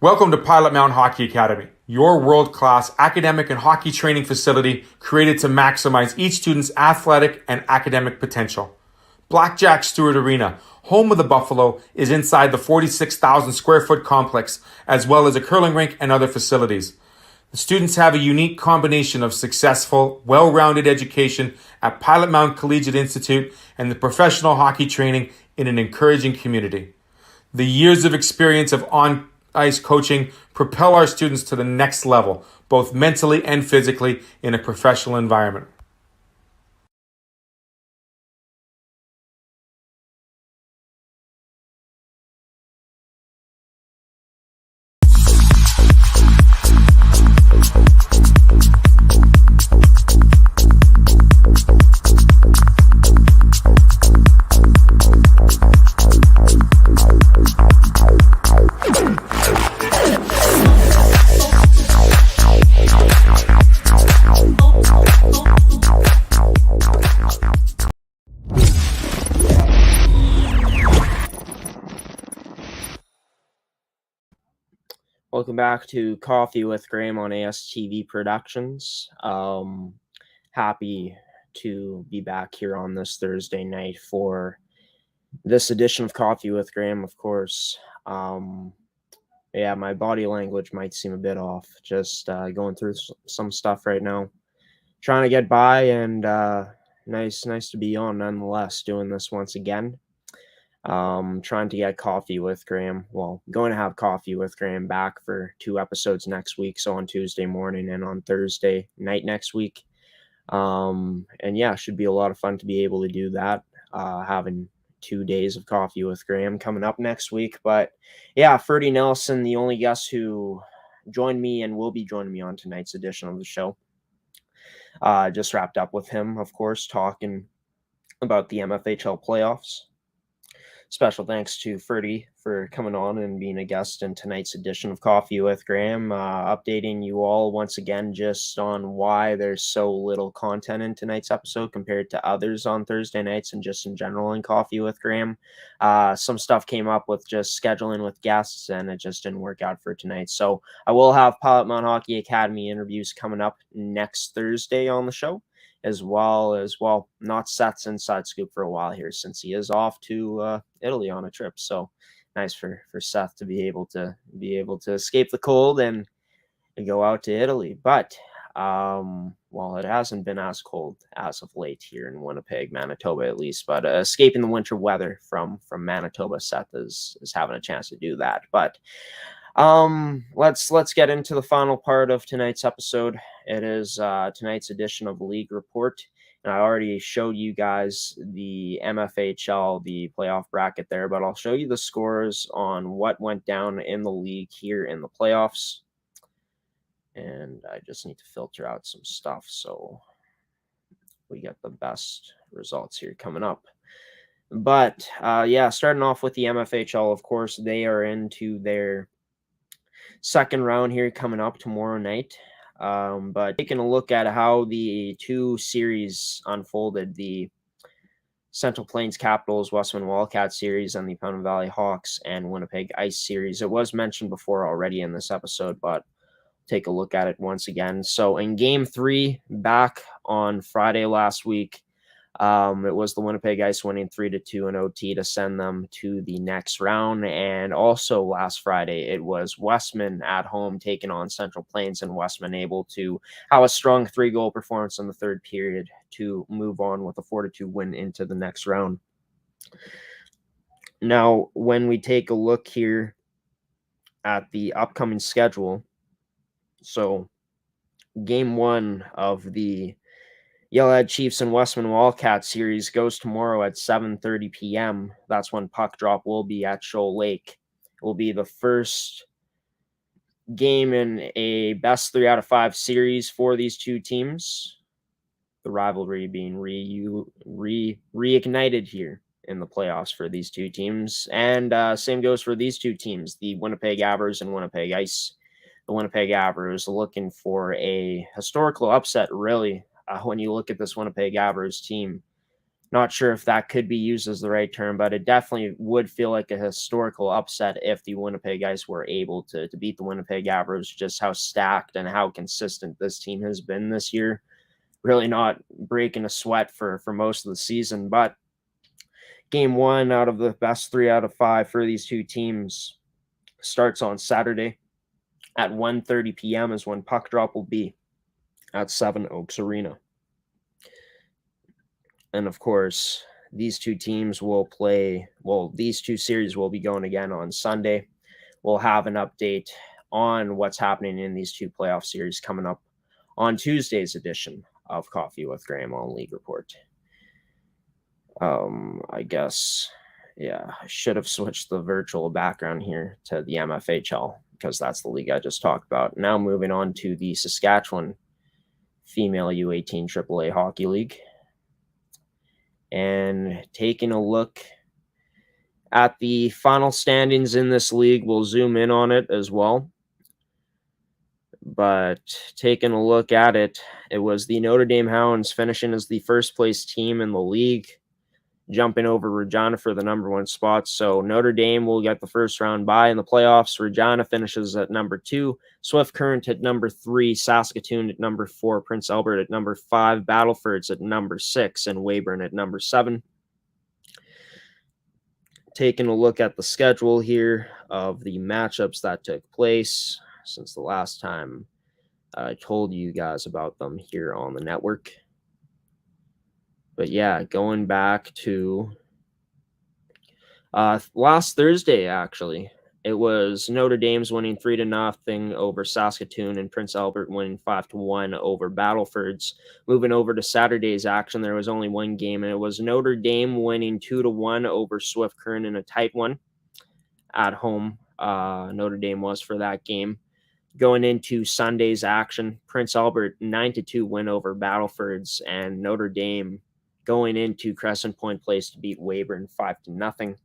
Welcome to Pilot-Mound Hockey-Academy, your world-class academic and hockey training facility created to maximize each student's athletic and academic potential. Blackjack Stewart Arena, home of the Buffalo, is inside the 46,000 square foot complex, as well as a curling rink and other facilities. The students have a unique combination of successful, well-rounded education at Pilot-Mound Collegiate Institute and the professional hockey training in an encouraging community. The years of experience of on-ice coaching propel our students to the next level, both mentally and physically, in a professional environment. Welcome back to Coffee with Graeme on ASTV Productions. Happy to be back here on this Thursday night for this edition of Coffee with Graeme, of course. yeah, my body language might seem a bit off. Just going through some stuff right now, trying to get by, and nice to be on nonetheless. Doing this once again. Trying to get coffee with Graeme. Well, going to have coffee with Graeme back for 2 episodes next week. So on Tuesday morning and on Thursday night next week. And yeah, should be a lot of fun to be able to do that. Having 2 days of coffee with Graeme coming up next week. But yeah, Ferdi Nelissen, the only guest who joined me and will be joining me on tonight's edition of the show. Just wrapped up with him, of course, talking about the MFHL playoffs. Special thanks to Ferdi for coming on and being a guest in tonight's edition of Coffee with Graeme, updating you all once again just on why there's so little content in tonight's episode compared to others on Thursday nights and just in general in Coffee with Graeme. Some stuff came up with just scheduling with guests and it just didn't work out for tonight. So I will have Pilot-Mound Hockey-Academy interviews coming up next Thursday on the show, as well as, well, not Seth's inside scoop for a while here since he is off to Italy on a trip. So nice for Seth to be able to escape the cold and go out to Italy. But well, it hasn't been as cold as of late here in Winnipeg, Manitoba, at least. But escaping the winter weather from Manitoba, Seth is having a chance to do that. But let's get into the final part of tonight's episode. It is tonight's edition of the League Report, and I already showed you guys the MFHL, the playoff bracket there, but I'll show you the scores on what went down in the league here in the playoffs. And I just need to filter out some stuff so we get the best results here coming up. But yeah, starting off with the MFHL, of course, they are into their second round here coming up tomorrow night. But taking a look at how the 2 series unfolded, the Central Plains Capitals, Westman Wildcats series, and the Putnam Valley Hawks and Winnipeg Ice series. It was mentioned before already in this episode, but take a look at it once again. So in Game 3, back on Friday last week, it was the Winnipeg Ice winning 3-2 in OT to send them to the next round. And also last Friday, it was Westman at home taking on Central Plains, and Westman able to have a strong 3-goal performance in the third period to move on with a 4-2 win into the next round. Now, when we take a look here at the upcoming schedule, so Game 1 of the Yellowhead Chiefs and Westman Wildcats series goes tomorrow at 7:30 p.m. That's when puck drop will be at Shoal Lake. It will be the first game in a best 3 out of 5 series for these two teams. The rivalry being reignited here in the playoffs for these two teams. And same goes for these two teams, the Winnipeg Avers and Winnipeg Ice. The Winnipeg Avers looking for a historical upset, really. When you look at this Winnipeg Avers team, not sure if that could be used as the right term, but it definitely would feel like a historical upset if the Winnipeg Ice were able to beat the Winnipeg Avers, just how stacked and how consistent this team has been this year. Really not breaking a sweat for most of the season, but Game 1 out of the best 3 out of 5 for these two teams starts on Saturday at 1:30 p.m. is when puck drop will be at Seven Oaks Arena. And of course, these two teams will play, well, these two series will be going again on Sunday. We'll have an update on what's happening in these two playoff series coming up on Tuesday's edition of Coffee with Graeme on League Report. I guess, yeah, I should have switched the virtual background here to the MFHL because that's the league I just talked about. Now moving on to the Saskatchewan Female U18 AAA Hockey League. And taking a look at the final standings in this league, we'll zoom in on it as well. But taking a look at it, it was the Notre Dame Hounds finishing as the first place team in the league, jumping over Regina for the number 1 spot. So Notre Dame will get the first round bye in the playoffs. Regina finishes at number 2, Swift Current at number 3, Saskatoon at number 4, Prince Albert at number 5, Battleford's at number 6, and Weyburn at number 7. taking a look at the schedule here of the matchups that took place since the last time I told you guys about them here on the network. But yeah, going back to last Thursday, actually, it was Notre Dame's winning 3-0 over Saskatoon and Prince Albert winning 5-1 over Battlefords. Moving over to Saturday's action, there was only one game, and it was Notre Dame winning 2-1 over Swift Current in a tight one at home. Notre Dame was for that game. Going into Sunday's action, Prince Albert 9-2 win over Battlefords, and Notre Dame going into Crescent Point Place to beat Weyburn 5-0.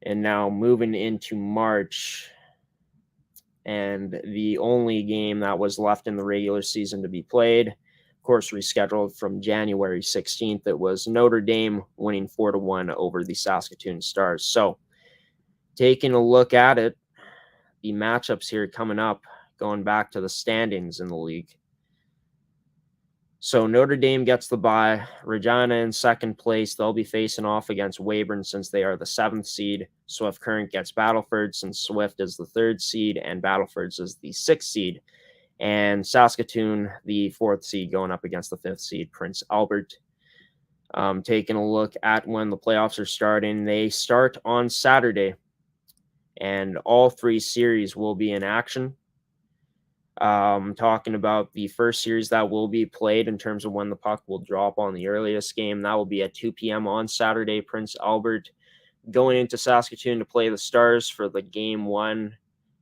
And now moving into March, and the only game that was left in the regular season to be played, of course, rescheduled from January 16th, it was Notre Dame winning 4-1 over the Saskatoon Stars. So taking a look at it, the matchups here coming up, going back to the standings in the league. So Notre Dame gets the bye. Regina in second place. They'll be facing off against Weyburn since they are the 7th seed. Swift Current gets Battleford since Swift is the 3rd seed and Battlefords is the 6th seed. And Saskatoon, the 4th seed, going up against the 5th seed, Prince Albert. Taking a look at when the playoffs are starting. They start on Saturday, and all 3 series will be in action. Talking about the first series that will be played in terms of when the puck will drop on the earliest game. That will be at 2 p.m. on Saturday. Prince Albert going into Saskatoon to play the Stars for the game 1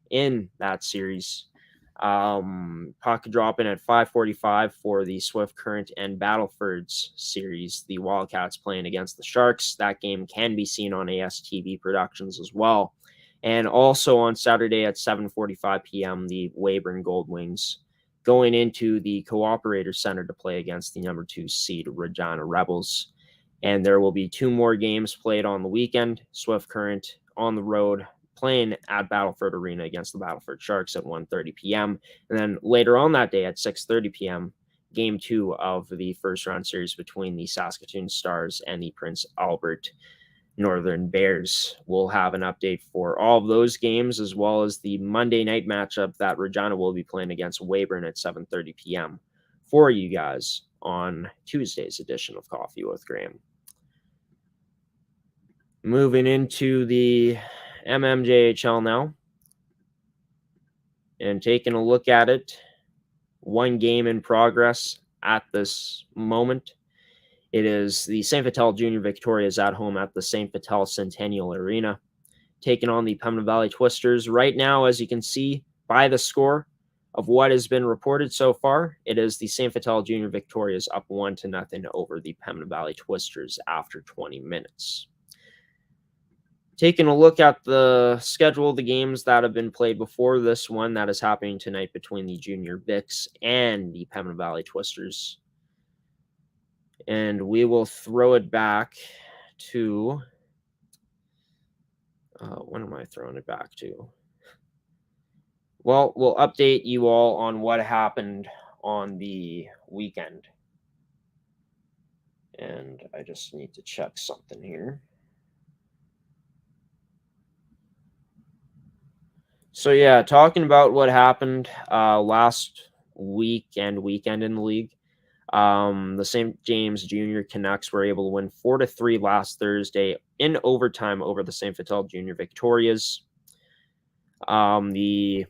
in that series. Puck dropping at 5:45 for the Swift Current and Battlefords series. The Wildcats playing against the Sharks. That game can be seen on AETi Productions as well. And also on Saturday at 7:45 p.m., the Weyburn Gold Wings going into the Cooperator Center to play against the number 2 seed Regina Rebels. And there will be 2 more games played on the weekend. Swift Current on the road playing at Battleford Arena against the Battleford Sharks at 1:30 p.m. And then later on that day at 6:30 p.m., game 2 of the first round series between the Saskatoon Stars and the Prince Albert Northern Bears. We'll have an update for all of those games, as well as the Monday night matchup that Regina will be playing against Weyburn at 7:30 p.m. for you guys on Tuesday's edition of Coffee with Graeme. Moving into the MMJHL now, and taking a look at it, one game in progress at this moment. It is the St. Vital Junior Victorias at home at the St. Vital Centennial Arena, taking on the Pembina Valley Twisters. Right now, as you can see by the score of what has been reported so far, it is the St. Vital Junior Victorias up 1-0 over the Pembina Valley Twisters after 20 minutes. Taking a look at the schedule of the games that have been played before this one that is happening tonight between the Junior Vics and the Pembina Valley Twisters. And we will throw it back to, when am I throwing it back to? Well, we'll update you all on what happened on the weekend. And I just need to check something here. So yeah, talking about what happened last week and weekend in the league. The St. James Junior Canucks were able to win 4-3 last Thursday in overtime over the St. Vital Junior Victorias. The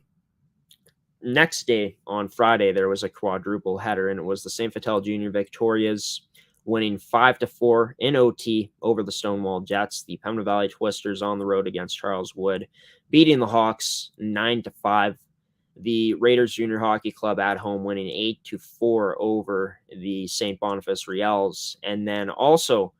next day on Friday, there was a quadruple header, and it was the St. Vital Junior Victorias winning 5-4 in OT over the Stonewall Jets. The Pembina Valley Twisters on the road against Charles Wood, beating the Hawks 9-5. The Raiders Junior Hockey Club at home winning 8-4 over the St. Boniface Riels. And then also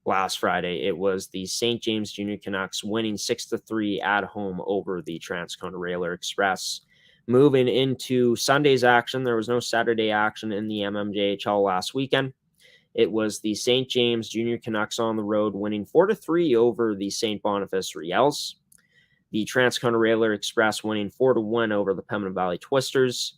last Friday, it was the St. James Junior Canucks winning 6-3 at home over the Transcona Railer Express. Moving into Sunday's action, there was no Saturday action in the MMJHL last weekend. It was the St. James Junior Canucks on the road winning 4-3 over the St. Boniface Riels. The Transcona Railer Express winning 4-1 over the Pembina Valley Twisters.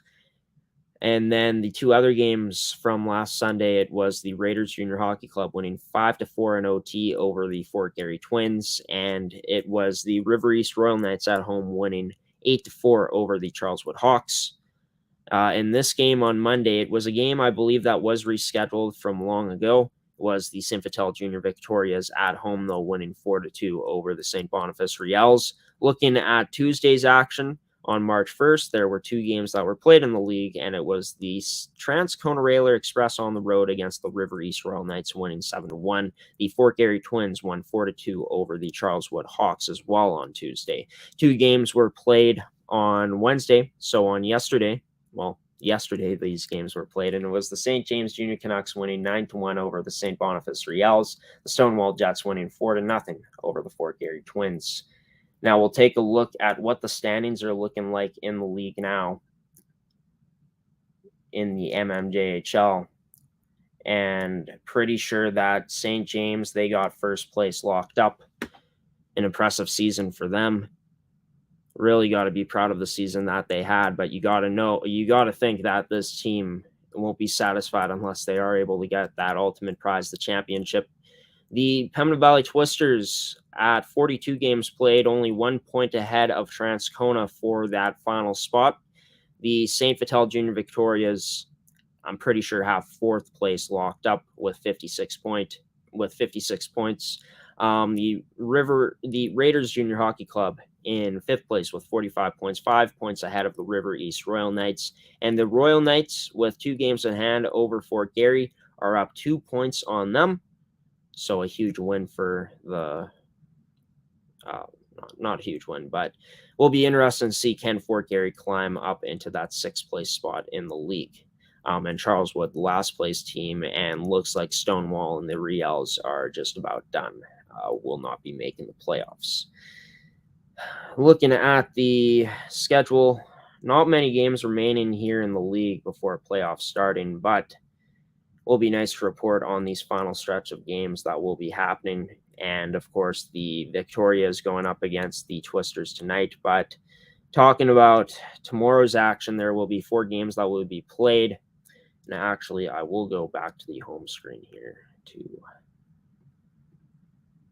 And then the two other games from last Sunday, it was the Raiders Junior Hockey Club winning 5-4 in OT over the Fort Garry Twins, and it was the River East Royal Knights at home winning 8-4 over the Charleswood Hawks. In this game on Monday, it was a game I believe that was rescheduled from long ago. It was the Saint Vital Junior Victorias at home, though, winning 4-2 over the St. Boniface Riels. Looking at Tuesday's action, on March 1st, there were two games that were played in the league, and it was the Transcona Railer Express on the road against the River East Royal Knights, winning 7-1. The Fort Garry Twins won 4-2 over the Charleswood Hawks as well on Tuesday. Two games were played on Wednesday, so on yesterday, these games were played, and it was the St. James Junior Canucks winning 9-1 over the St. Boniface Riels, the Stonewall Jets winning 4-0 over the Fort Garry Twins. Now we'll take a look at what the standings are looking like in the league now in the MMJHL. And pretty sure that St. James, they got first place locked up. An impressive season for them. Really got to be proud of the season that they had, but you got to think that this team won't be satisfied unless they are able to get that ultimate prize, the championship. The Pembina Valley Twisters, at 42 games played, only 1 point ahead of Transcona for that final spot. The St. Vital Junior Victorias, I'm pretty sure, have fourth place locked up with 56 points. The Raiders Junior Hockey Club in fifth place with 45 points, 5 points ahead of the River East Royal Knights. And the Royal Knights, with 2 games in hand over Fort Garry, are up 2 points on them. So a huge win for the, not a huge win, but we'll be interested to see, can Fort Garry climb up into that 6th place spot in the league. And Charleswood, last place team, and looks like Stonewall and the Riels are just about done. Will not be making the playoffs. Looking at the schedule, not many games remaining here in the league before playoffs starting, but it will be nice to report on these final stretch of games that will be happening. And of course, the Victoria is going up against the Twisters tonight. But talking about tomorrow's action, there will be 4 games that will be played. And actually, I will go back to the home screen here to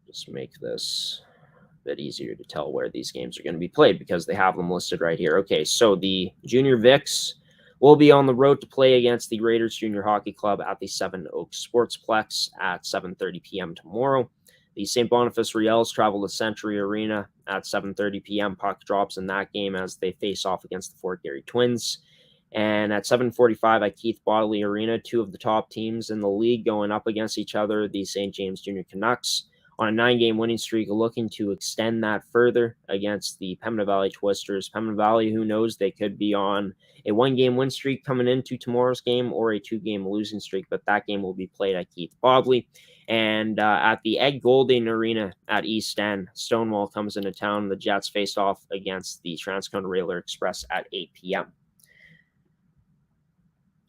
just make this a bit easier to tell where these games are going to be played, because they have them listed right here. Okay, so the Junior Vics will be on the road to play against the Raiders Junior Hockey Club at the Seven Oaks Sportsplex at 7:30 p.m. tomorrow. The St. Boniface Riels travel to Century Arena at 7:30 p.m. Puck drops in that game as they face off against the Fort Garry Twins. And at 7:45 at Keith Bodley Arena, 2 of the top teams in the league going up against each other, the St. James Junior Canucks on a 9-game winning streak, looking to extend that further against the Pembina Valley Twisters. Pembina Valley, who knows, they could be on a 1-game win streak coming into tomorrow's game, or a 2-game losing streak, but that game will be played at Keith Bodley. And at the Egg Golding Arena at East End, Stonewall comes into town. The Jets face off against the Transcona Railer Express at 8 p.m.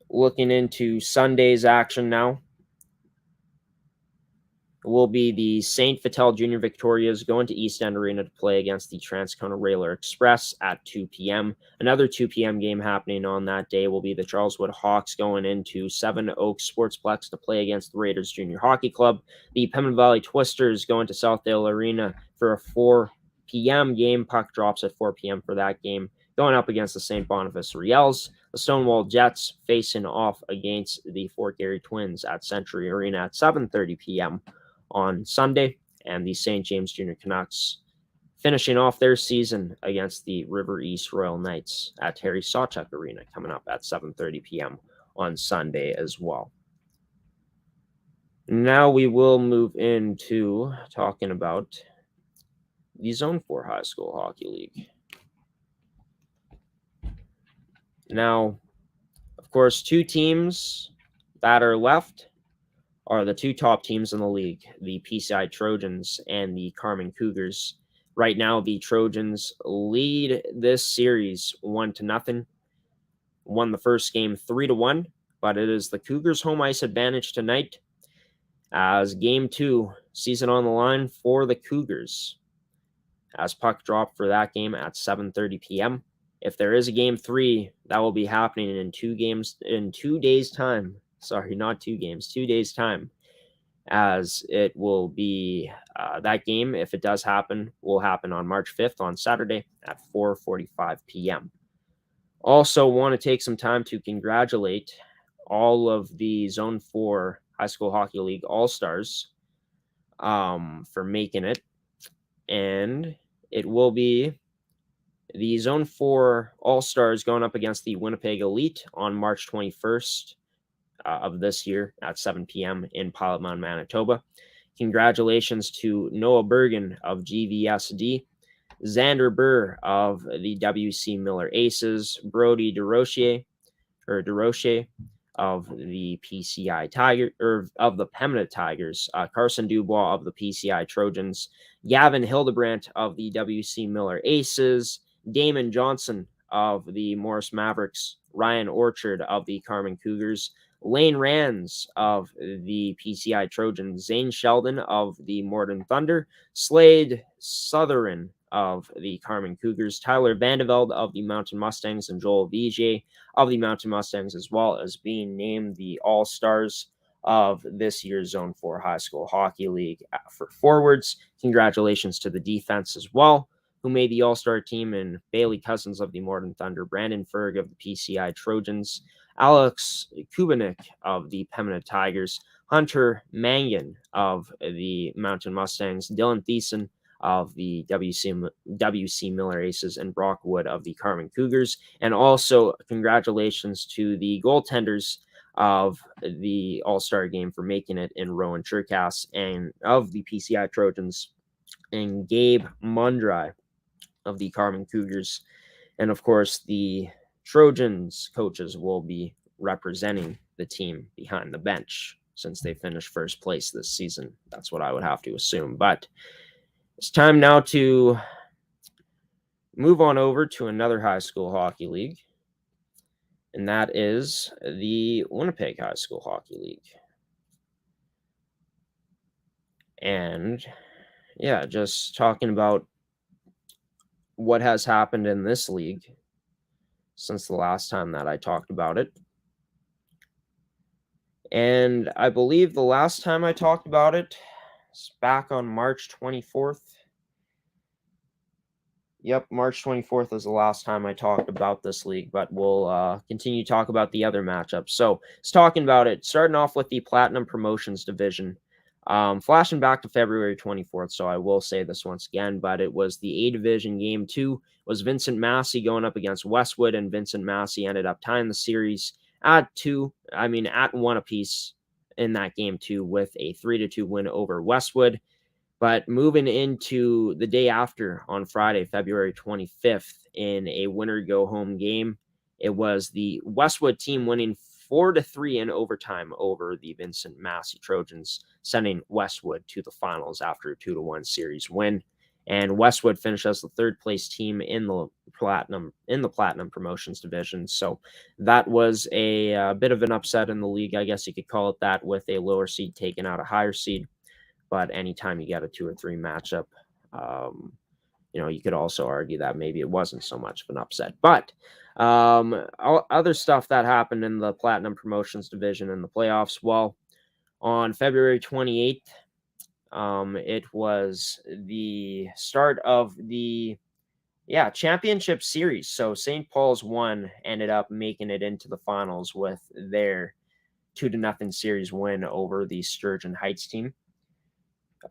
Looking into Sunday's action now, will be the St. Vital Junior Victorias going to East End Arena to play against the Transcona Railer Express at 2 p.m. Another 2 p.m. game happening on that day will be the Charleswood Hawks going into Seven Oaks Sportsplex to play against the Raiders Junior Hockey Club. The Pembina Valley Twisters going to Southdale Arena for a 4 p.m. game. Puck drops at 4 p.m. for that game, going up against the St. Boniface Riels. The Stonewall Jets facing off against the Fort Garry Twins at Century Arena at 7:30 p.m. on Sunday, and the St. James Junior Canucks finishing off their season against the River East Royal Knights at Terry Sawchuk Arena coming up at 7:30 p.m. on Sunday as well. Now we will move into talking about the Zone 4 High School Hockey League. Now, of course, 2 teams that are left are the 2 top teams in the league, the PCI Trojans and the Carmen Cougars. Right now, the Trojans lead this series 1-0. Won the first game 3-1, but it is the Cougars' home ice advantage tonight, as Game 2, season on the line for the Cougars, as puck drop for that game at 7:30 p.m. if there is a game 3, that will be happening in 2 days time. Sorry, not 2 games, 2 days time, as it will be that game, if it does happen, will happen on March 5th on Saturday at 4:45 p.m. Also want to take some time to congratulate all of the Zone 4 High School Hockey League All-Stars for making it. And it will be the Zone 4 All-Stars going up against the Winnipeg Elite on March 21st of this year at 7 p.m. in Pilot-Mound, Manitoba. Congratulations to Noah Bergen of GVSD, Xander Burr of the W.C. Miller Aces, Brody DeRoche of the PCI Tiger, or of the Pembina Tigers, Carson Dubois of the PCI Trojans, Gavin Hildebrandt of the W.C. Miller Aces, Damon Johnson of the Morris Mavericks, Ryan Orchard of the Carmen Cougars, Lane Rands of the PCI Trojans, Zane Sheldon of the Morden Thunder, Slade Southern of the Carmen Cougars, Tyler Vandeveld of the Mountain Mustangs, and Joel Vijay of the Mountain Mustangs, as well as being named the All-Stars of this year's Zone 4 High School Hockey League. For forwards, congratulations to the defense as well, who made the All-Star team, and Bailey Cousins of the Morden Thunder, Brandon Ferg of the PCI Trojans, Alex Kubanik of the Pembina Tigers, Hunter Mangan of the Mountain Mustangs, Dylan Thiessen of the WC Miller Aces, and Brock Wood of the Carmen Cougars. And also congratulations to the goaltenders of the All-Star game for making it in Rowan Cherkass and of the PCI Trojans, and Gabe Mundry of the Carmen Cougars. And of course, the Trojans coaches will be representing the team behind the bench since they finished first place this season. That's what I would have to assume. But it's time now to move on over to another high school hockey league, and that is the Winnipeg High School Hockey League. And yeah, just talking about what has happened in this league since the last time that I talked about it. And I believe the last time I talked about it was back on March 24th. Yep, March 24th was the last time I talked about this league, but we'll continue to talk about the other matchups. So, it's talking about it, starting off with the Platinum Promotions Division. Flashing back to February 24th, so I will say this once again, but it was the A Division Game 2. It was Vincent Massey going up against Westwood, and Vincent Massey ended up tying the series at 1 apiece in that Game 2 with a 3-2 win over Westwood. But moving into the day after, on Friday, February 25th, in a winner-go-home game, it was the Westwood team winning 4-3 in overtime over the Vincent Massey Trojans, sending Westwood to the finals after a 2-1 series win. And Westwood finished as the third-place team in the Platinum Promotions Division. So that was a bit of an upset in the league, I guess you could call it that, with a lower seed taking out a higher seed. But anytime you get a 2 or 3 matchup, you could also argue that maybe it wasn't so much of an upset. But other stuff that happened in the Platinum Promotions Division in the playoffs, well, on February 28th, it was the start of the championship series. So St. Paul's 1 ended up making it into the finals with their 2-0 series win over the Sturgeon Heights team.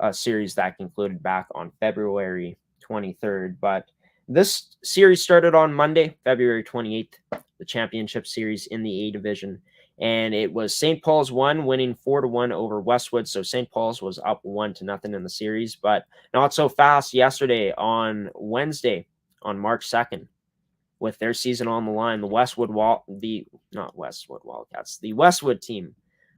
A series that concluded back on February 23rd. But this series started on Monday, February 28th, the championship series in the A Division. And it was St. Paul's 1 winning 4-1 over Westwood. So St. Paul's was up 1-0 in the series, but not so fast yesterday on Wednesday, on March 2nd, with their season on the line. The Westwood team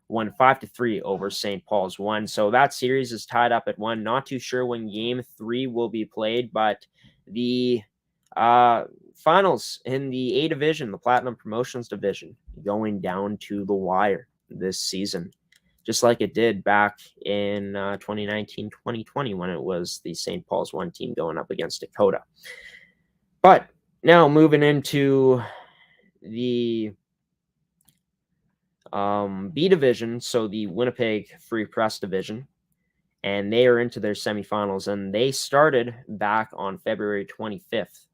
won 5-3 over St. Paul's 1. So that series is tied up at 1. Not too sure when Game 3 will be played, but the finals in the A Division, the Platinum Promotions Division, going down to the wire this season, just like it did back in 2019-2020 when it was the St. Paul's 1 team going up against Dakota. But Now moving into the B division, so the Winnipeg Free Press division, and they are into their semifinals, and they started back on February 25th.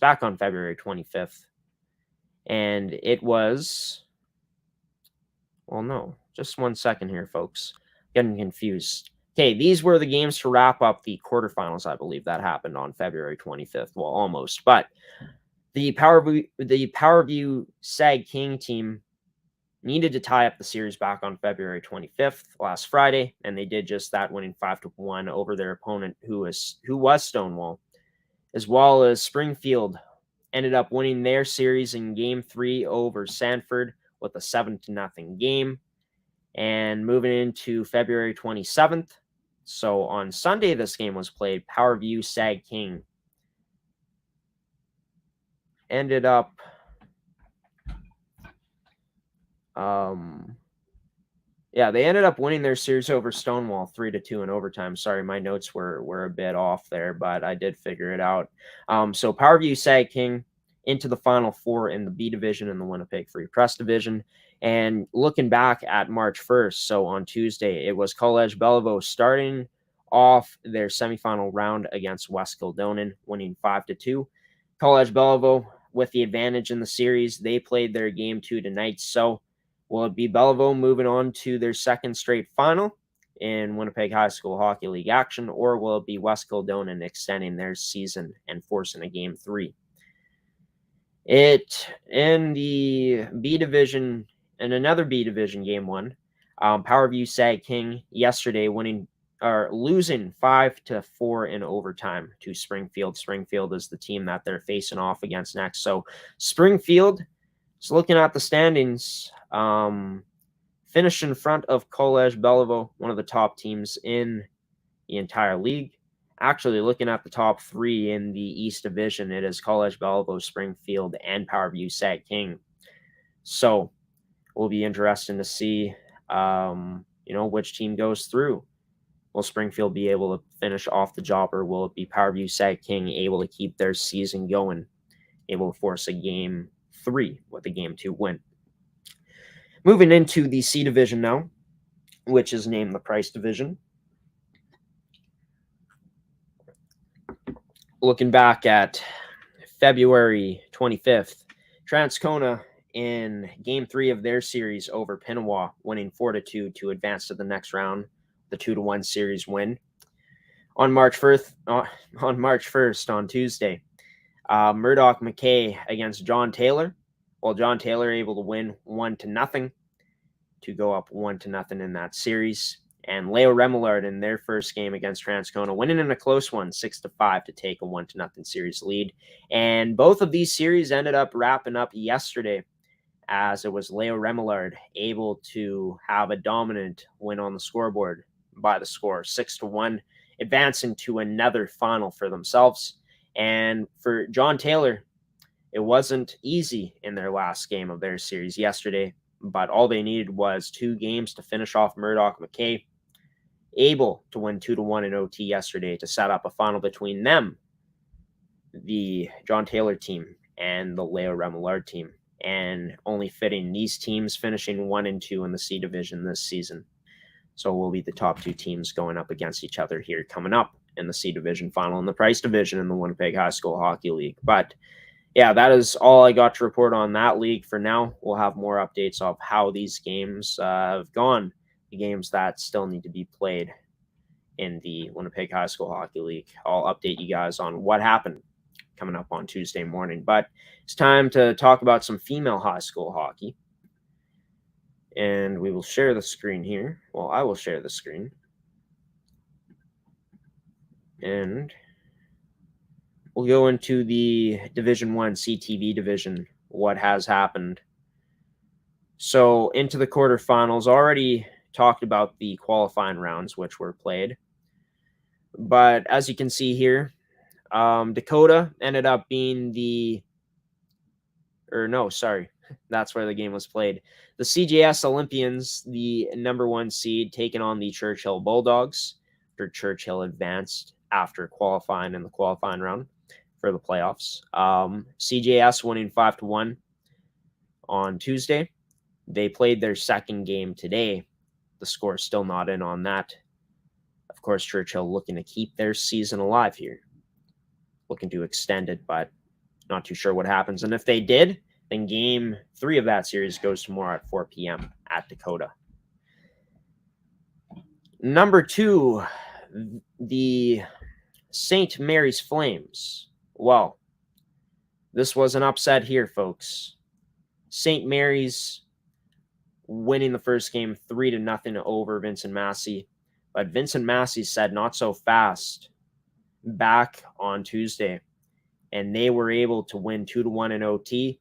Back on February 25th. And it was, just 1 second here, folks. Getting confused. Okay, these were the games to wrap up the quarterfinals, I believe that happened on February 25th. Well, almost, but the Powerview Sag King team needed to tie up the series back on February 25th, last Friday, and they did just that, winning 5-1 over their opponent, who was Stonewall, as well as Springfield ended up winning their series in Game 3 over Sanford with a 7-0 game. And moving into February 27th, so on Sunday this game was played, Powerview Sag King ended up they ended up winning their series over Stonewall 3-2 in overtime. Sorry, my notes were a bit off there, but I did figure it out. So Powerview Sag King into the Final Four in the B division and the Winnipeg Free Press division. And looking back at March 1st, so on Tuesday, it was College Belleville starting off their semifinal round against West Kildonan, winning 5-2. College Belleville, with the advantage in the series, they played their Game 2 tonight. So will it be Belleville moving on to their second straight final in Winnipeg High School Hockey League action, or will it be West Kildonan extending their season and forcing a Game 3? It in the B division, in another B division Game 1, Powerview Sag King yesterday losing 5-4 in overtime to Springfield. Springfield is the team that they're facing off against next. So Springfield is looking at the standings, finished in front of College Belleville, one of the top teams in the entire league. Actually, looking at the top 3 in the East Division, it is College Belleville, Springfield, and Powerview Sag King. So it will be interesting to see, which team goes through. Will Springfield be able to finish off the job, or will it be Powerview Sag King able to keep their season going, able to force a Game 3 with a Game 2 win? Moving into the C division now, which is named the Price division. Looking back at February 25th, Transcona in Game 3 of their series over Pinawa, winning 4-2 to advance to the next round, the 2-1 series win. On March 1st, on Tuesday, Murdoch McKay against John Taylor. Well, John Taylor able to win 1-0 to go up 1-0 in that series. And Leo Remillard in their first game against Transcona, winning in a close one, 6-5 to take a 1-0 series lead. And both of these series ended up wrapping up yesterday, as it was Leo Remillard able to have a dominant win on the scoreboard by the score 6-1, advancing to another final for themselves. And for John Taylor, it wasn't easy in their last game of their series yesterday, but all they needed was 2 games to finish off Murdoch McKay, able to win 2-1 in OT yesterday to set up a final between them, the John Taylor team, and the Leo Remillard team, and only fitting these teams finishing 1-2 in the C division this season. So we'll be the top 2 teams going up against each other here coming up in the C division final in the Price division in the Winnipeg High School Hockey League. But yeah, that is all I got to report on that league for now. We'll have more updates of how these games have gone, the games that still need to be played in the Winnipeg High School Hockey League. I'll update you guys on what happened coming up on Tuesday morning. But it's time to talk about some female high school hockey. And we will share the screen here. Well, I will share the screen. And we'll go into the Division 1 CTV division, what has happened. So into the quarterfinals, already talked about the qualifying rounds, which were played. But as you can see here, Dakota ended up being that's where the game was played. The CJS Olympians, the number 1 seed, taking on the Churchill Bulldogs. After Churchill advanced after qualifying in the qualifying round for the playoffs. CJS winning 5-1 on Tuesday. They played their second game today. The score is still not in on that. Of course, Churchill looking to keep their season alive here. Looking to extend it, but not too sure what happens. And if they did, then game 3 of that series goes tomorrow at 4 p.m. at Dakota. Number 2, the St. Mary's Flames. Well, this was an upset here, folks. St. Mary's winning the first game 3-0 over Vincent Massey. But Vincent Massey said not so fast back on Tuesday. And they were able to win 2-1 in OT,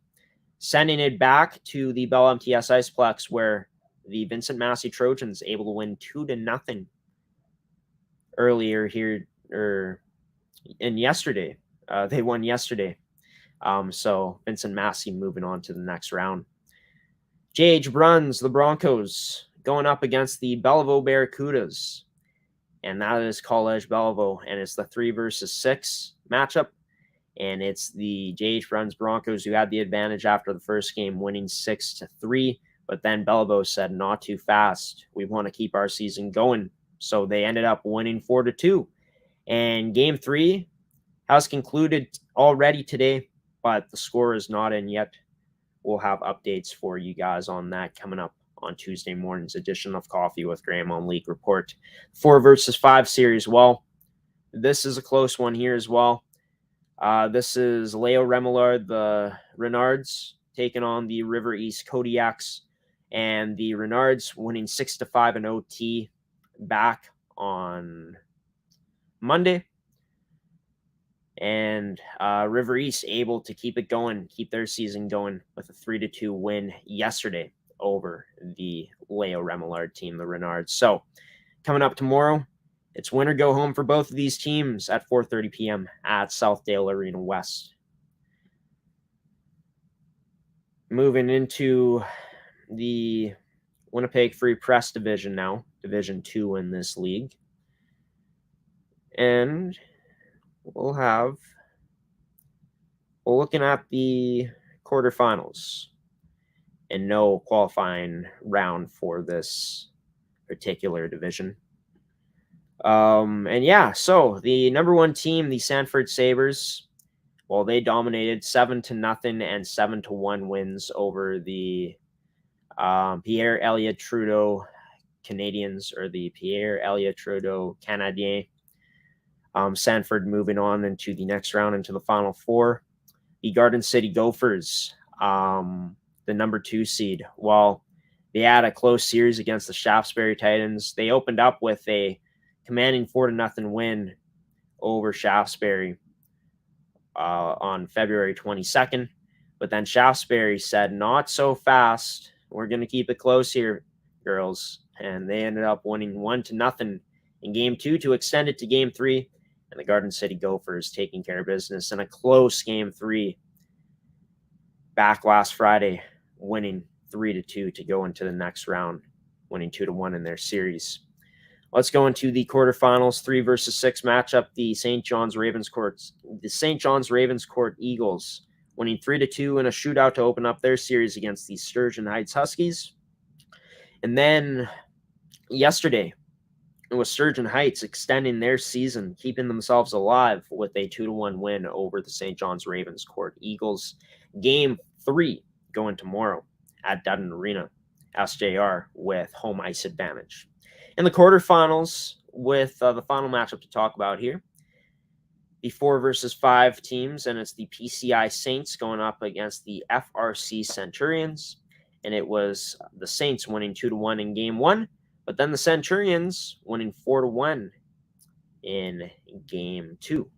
sending it back to the Bell MTS Iceplex, where the Vincent Massey Trojans able to win 2-0 earlier here, and yesterday. They won yesterday. So Vincent Massey moving on to the next round. JH Bruns, the Broncos, going up against the Belleville Barracudas. And that is College Belleville. And it's the 3 versus 6 matchup. And it's the JH Bruns Broncos who had the advantage after the first game, winning 6-3. But then Belleville said, not too fast. We want to keep our season going. So they ended up winning 4-2. And game 3 has concluded already today, but the score is not in yet. We'll have updates for you guys on that coming up on Tuesday morning's edition of Coffee with Graeme on League Report. 4 versus 5 series. Well, this is a close one here as well. This is Leo Remillard, the Renards, taking on the River East Kodiaks, and the Renards winning 6-5 in OT back on Monday. And River East able to keep it going, keep their season going with a 3-2 win yesterday over the Leo Remillard team, the Renards. So coming up tomorrow, it's win or go home for both of these teams at 4:30 p.m. at Southdale Arena West. Moving into the Winnipeg Free Press division now, Division 2 in this league. And we're looking at the quarterfinals and no qualifying round for this particular division. So the number 1 team, the Sanford Sabres, well, they dominated 7-0 and 7-1 wins over the Pierre Elliott Trudeau Canadiens, or the Pierre Elliott Trudeau Canadiens. Sanford moving on into the next round, into the Final 4. The Garden City Gophers, the number 2 seed. Well, they had a close series against the Shaftesbury Titans. They opened up with a commanding 4-0 win over Shaftesbury on February 22nd. But then Shaftesbury said, not so fast. We're going to keep it close here, girls. And they ended up winning 1-0 in game 2 to extend it to game 3. And the Garden City Gophers taking care of business in a close game 3 back last Friday, winning 3-2 to go into the next round, winning 2-1 in their series. Let's go into the quarterfinals, 3 versus 6 matchup. The St. John's Ravenscourt Eagles winning 3-2 in a shootout to open up their series against the Sturgeon Heights Huskies. And then yesterday, it was Sturgeon Heights extending their season, keeping themselves alive with a 2-1 win over the St. John's Ravenscourt Eagles. Game 3 going tomorrow at Dutton Arena, SJR, with home ice advantage. In the quarterfinals, with the final matchup to talk about here, the 4 versus 5 teams, and it's the PCI Saints going up against the FRC Centurions. And it was the Saints winning 2-1 in game 1, but then the Centurions winning 4-1 in game 2.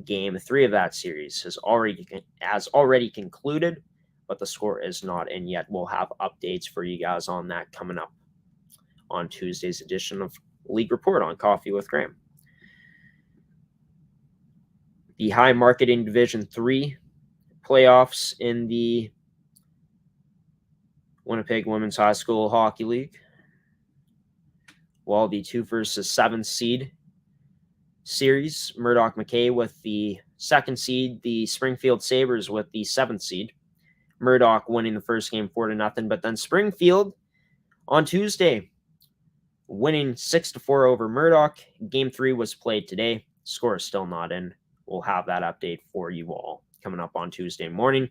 Game 3 of that series has already concluded, but the score is not in yet. We'll have updates for you guys on that coming up on Tuesday's edition of League Report on Coffee with Graeme. The high marketing Division 3 playoffs in the Winnipeg Women's High School Hockey League. While the 2 versus 7 seed series, Murdoch McKay with the 2nd seed, the Springfield Sabres with the 7th seed. Murdoch winning the first game 4-0, but then Springfield on Tuesday winning 6-4 over Murdoch. Game 3 was played today. Score is still not in. We'll have that update for you all coming up on Tuesday morning.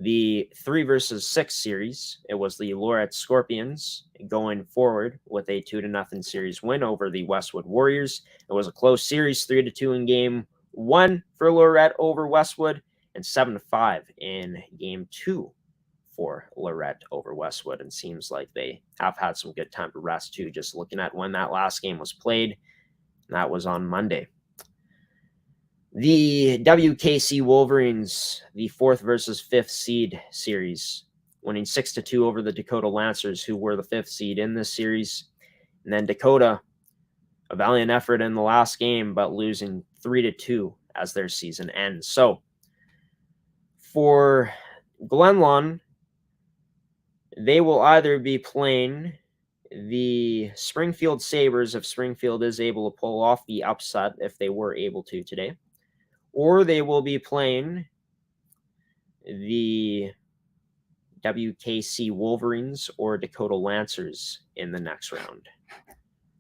The 3-6 series, it was the Lorette Scorpions going forward with a 2-0 series win over the Westwood Warriors. It was a close series, 3-2 in game 1 for Lorette over Westwood, and 7-5 in game 2 for Lorette over Westwood. And seems like they have had some good time to rest too, just looking at when that last game was played. That was on Monday. The WKC Wolverines, the 4th versus 5th seed series, winning 6-2 over the Dakota Lancers, who were the 5th seed in this series. And then Dakota, a valiant effort in the last game, but losing 3-2 as their season ends. So for Glen Lawn, they will either be playing the Springfield Sabres if Springfield is able to pull off the upset, if they were able to today, or they will be playing the WKC Wolverines or Dakota Lancers in the next round.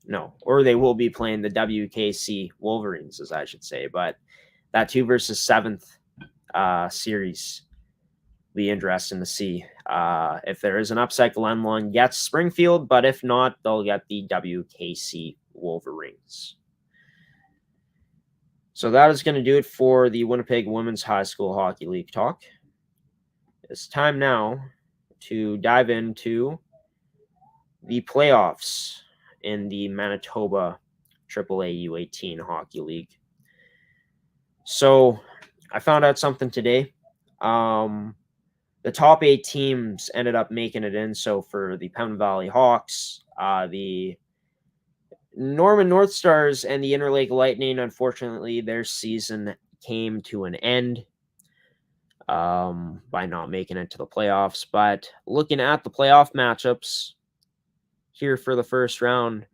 No, or they will be playing the WKC Wolverines, as I should say. But that 2 versus 7th series will be interesting to see. If there is an upset, Glen Lawn gets Springfield, but if not, they'll get the WKC Wolverines. So that is going to do it for the Winnipeg Women's High School Hockey League talk. It's time now to dive into the playoffs in the Manitoba AAA U18 Hockey League. So I found out something today. The top 8 teams ended up making it in. So for the Pembina Valley Hawks, the Norman North Stars, and the Interlake Lightning, unfortunately, their season came to an end by not making it to the playoffs. But looking at the playoff matchups here for the first round,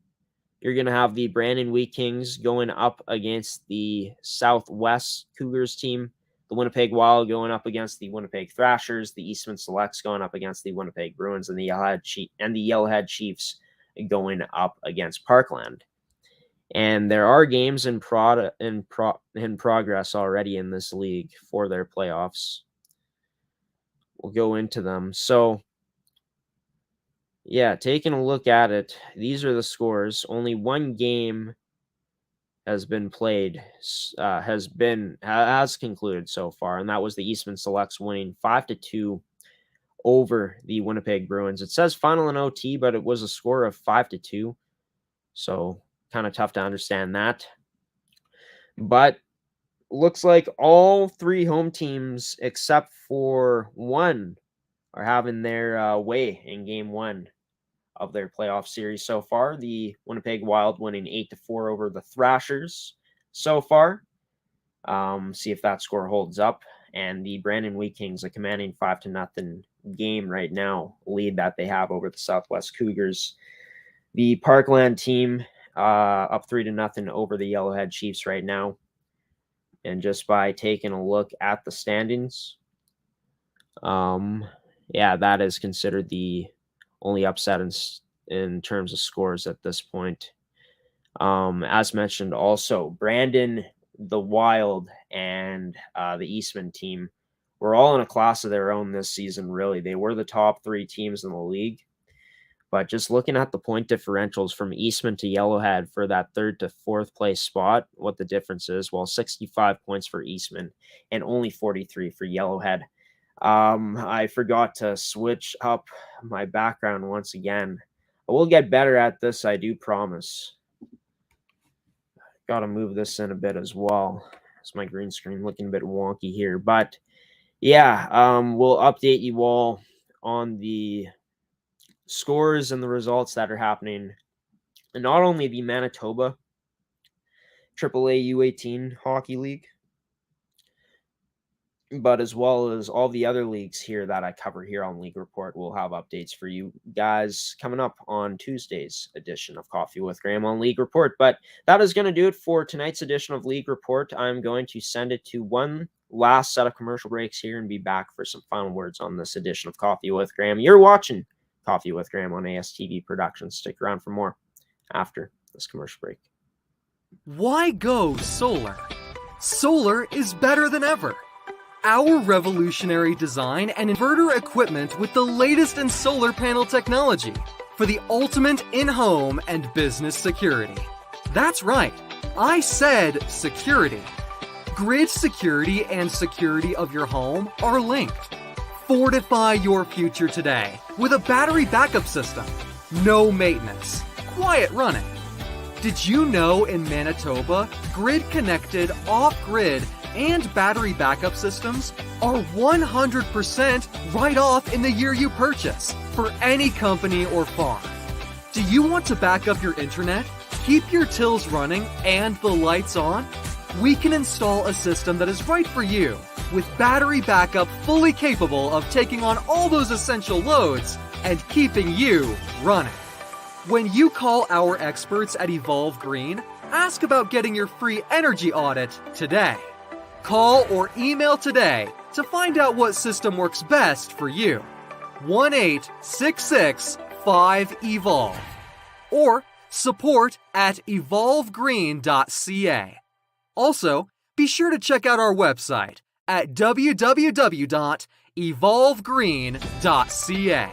you're going to have the Brandon Wheat Kings going up against the Southwest Cougars team, the Winnipeg Wild going up against the Winnipeg Thrashers, the Eastman Selects going up against the Winnipeg Bruins, and the Yellowhead Chiefs going up against Parkland. And there are games in progress already in this league for their playoffs. We'll go into them. So, yeah, taking a look at it, these are the scores. Only one game has been played, has concluded so far, and that was the Eastman Selects winning 5-2 over the Winnipeg Bruins. It says final in OT, but it was a score of 5-2. So kind of tough to understand that. But looks like all 3 home teams, except for one, are having their way in game 1 of their playoff series so far. The Winnipeg Wild winning 8-4 over the Thrashers so far. See if that score holds up. And the Brandon Wheat Kings, a commanding 5-0 game right now, lead that they have over the Southwest Cougars. The Parkland team up 3-0 over the Yellowhead Chiefs right now. And just by taking a look at the standings, that is considered the only upset in terms of scores at this point. As mentioned, also Brandon, the Wild, and the Eastman team were all in a class of their own this season, really. They were the top 3 teams in the league. But just looking at the point differentials from Eastman to Yellowhead for that 3rd to 4th place spot, what the difference is, 65 points for Eastman and only 43 for Yellowhead. I forgot to switch up my background once again. I will get better at this, I do promise. Got to move this in a bit as well. It's my green screen looking a bit wonky here. But yeah, we'll update you all on the scores and the results that are happening. And not only the Manitoba AAA U18 Hockey League, but as well as all the other leagues here that I cover here on League Report, we'll have updates for you guys coming up on Tuesday's edition of Coffee with Graeme on League Report. But that is going to do it for tonight's edition of League Report. I'm going to send it to one last set of commercial breaks here and be back for some final words on this edition of Coffee with Graeme. You're watching Coffee with Graeme on ASTV Productions. Stick around for more after this commercial break. Why go solar? Solar is better than ever. Our revolutionary design and inverter equipment with the latest in solar panel technology for the ultimate in-home and business security. That's right, I said security. Grid security and security of your home are linked. Fortify your future today with a battery backup system. No maintenance, quiet running. Did you know in Manitoba, grid-connected, off-grid, and battery backup systems are 100% right off in the year you purchase for any company or farm? Do you want to back up your internet, keep your tills running, and the lights on? We can install a system that is right for you with battery backup fully capable of taking on all those essential loads and keeping you running. When you call our experts at Evolve Green, ask about getting your free energy audit today. Call or email today to find out what system works best for you. 1-866-5EVOLVE or support@evolvegreen.ca. Also, be sure to check out our website at www.evolvegreen.ca.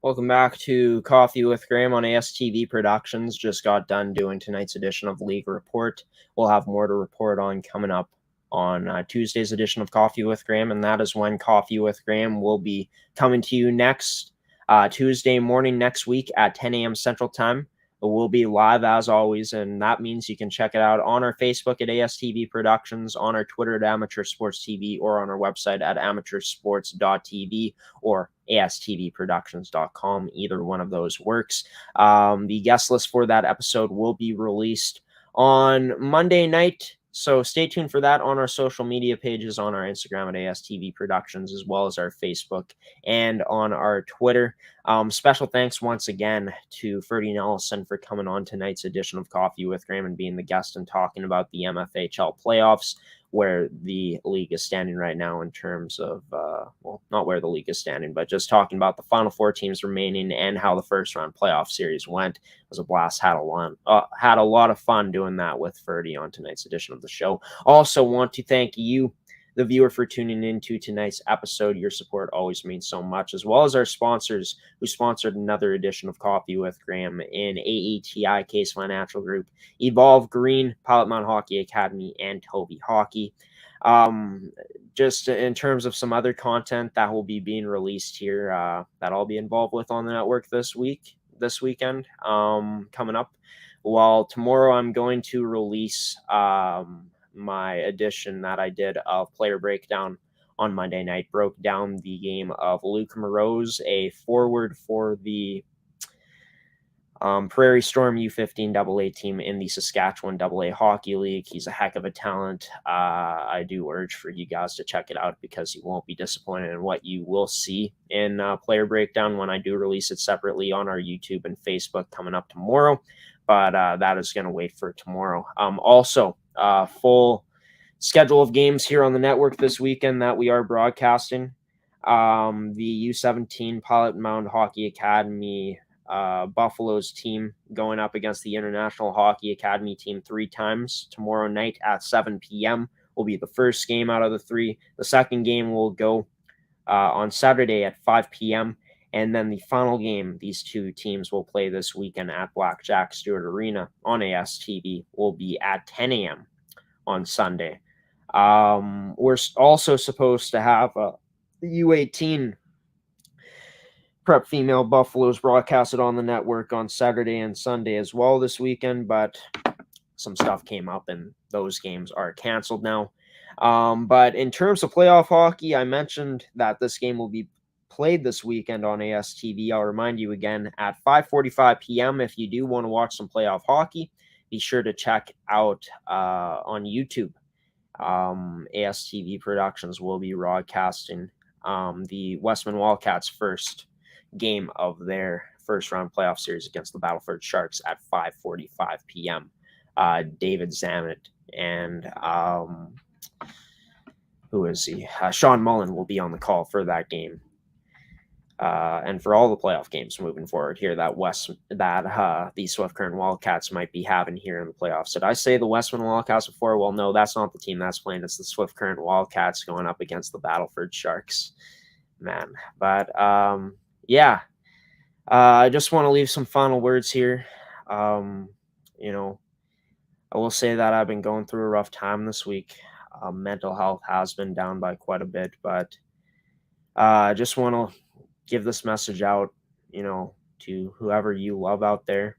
Welcome back to Coffee with Graeme on ASTV Productions. Just got done doing tonight's edition of League Report. We'll have more to report on coming up on Tuesday's edition of Coffee with Graeme, and that is when Coffee with Graeme will be coming to you next Tuesday morning next week at 10 a.m. Central Time. We'll be live as always, and that means you can check it out on our Facebook at ASTV Productions, on our Twitter at Amateur Sports TV, or on our website at amateursports.tv or astvproductions.com. Either one of those works. The guest list for that episode will be released on Monday night, so stay tuned for that on our social media pages, on our Instagram at ASTV Productions, as well as our Facebook and on our Twitter. Special thanks once again to Ferdi Nelissen for coming on tonight's edition of Coffee with Graeme and being the guest and talking about the MFHL playoffs, where the league is standing right now in terms of, well, not where the league is standing, but just talking about the final four teams remaining and how the first round playoff series went. It was a blast. Had a lot of fun doing that with Ferdi on tonight's edition of the show. Also want to thank you, the viewer, for tuning into tonight's episode. Your support always means so much, as well as our sponsors who sponsored another edition of Coffee with Graeme in AETi, Caisse Financial Group, Evolve Green, Pilot-Mound Hockey-Academy, and TOVI Hockey. Just in terms of some other content that will be being released here that I'll be involved with on the network this weekend, coming up. Well, tomorrow I'm going to release my edition that I did of Player Breakdown on Monday night. Broke down the game of Luke Moroz, a forward for the Prairie Storm U15 AA team in the Saskatchewan AA Hockey League. He's a heck of a talent. I do urge for you guys to check it out because you won't be disappointed in what you will see in Player Breakdown when I do release it separately on our YouTube and Facebook coming up tomorrow. But that is going to wait for tomorrow. Also, full schedule of games here on the network this weekend that we are broadcasting. The U17 Pilot-Mound Hockey-Academy Buffaloes team going up against the International Hockey Academy team 3 times tomorrow night at 7 p.m. will be the first game out of the 3. The second game will go on Saturday at 5 p.m. And then the final game these two teams will play this weekend at Blackjack Stewart Arena on ASTV will be at 10 a.m. on Sunday. We're also supposed to have a U18 Prep Female Buffaloes broadcasted on the network on Saturday and Sunday as well this weekend, but some stuff came up and those games are canceled now. But in terms of playoff hockey, I mentioned that this game will be played this weekend on ASTV. I'll remind you again at 5:45 p.m. If you do want to watch some playoff hockey, be sure to check out on YouTube. ASTV Productions will be broadcasting the Westman Wildcats' first game of their first round playoff series against the Battleford Sharks at 5:45 p.m. David Zamet and who is he? Sean Mullen will be on the call for that game. And for all the playoff games moving forward here that the Swift Current Wildcats might be having here in the playoffs. Did I say the Westman Wildcats before? Well, no, that's not the team that's playing. It's the Swift Current Wildcats going up against the Battleford Sharks. Man. But, yeah. I just want to leave some final words here. I will say that I've been going through a rough time this week. Mental health has been down by quite a bit, but I just want to give this message out, to whoever you love out there,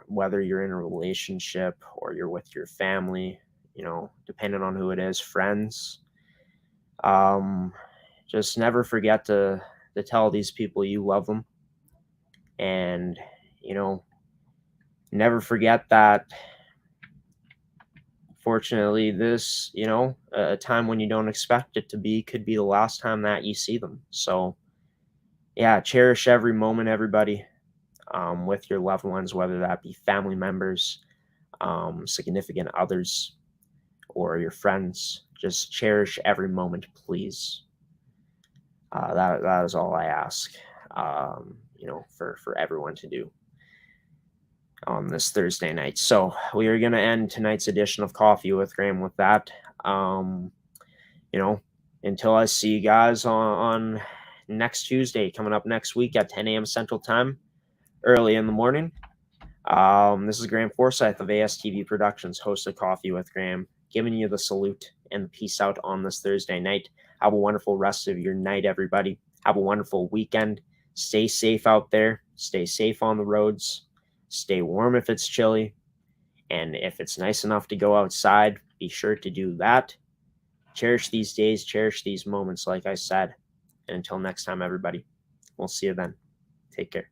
whether you're in a relationship or you're with your family, depending on who it is, friends. Just never forget to tell these people you love them. And, never forget that, fortunately, this, a time when you don't expect it to be could be the last time that you see them. So, yeah, cherish every moment, everybody, with your loved ones, whether that be family members, significant others, or your friends. Just cherish every moment, please. That is all I ask, for everyone to do on this Thursday night. So we are going to end tonight's edition of Coffee with Graeme with that. Until I see you guys on next Tuesday, coming up next week at 10 a.m. Central Time, early in the morning. This is Graeme Forsyth of ASTV Productions, host of Coffee with Graeme, giving you the salute and the peace out on this Thursday night. Have a wonderful rest of your night, everybody. Have a wonderful weekend. Stay safe out there. Stay safe on the roads. Stay warm if it's chilly. And if it's nice enough to go outside, be sure to do that. Cherish these days. Cherish these moments, like I said. And until next time, everybody, we'll see you then. Take care.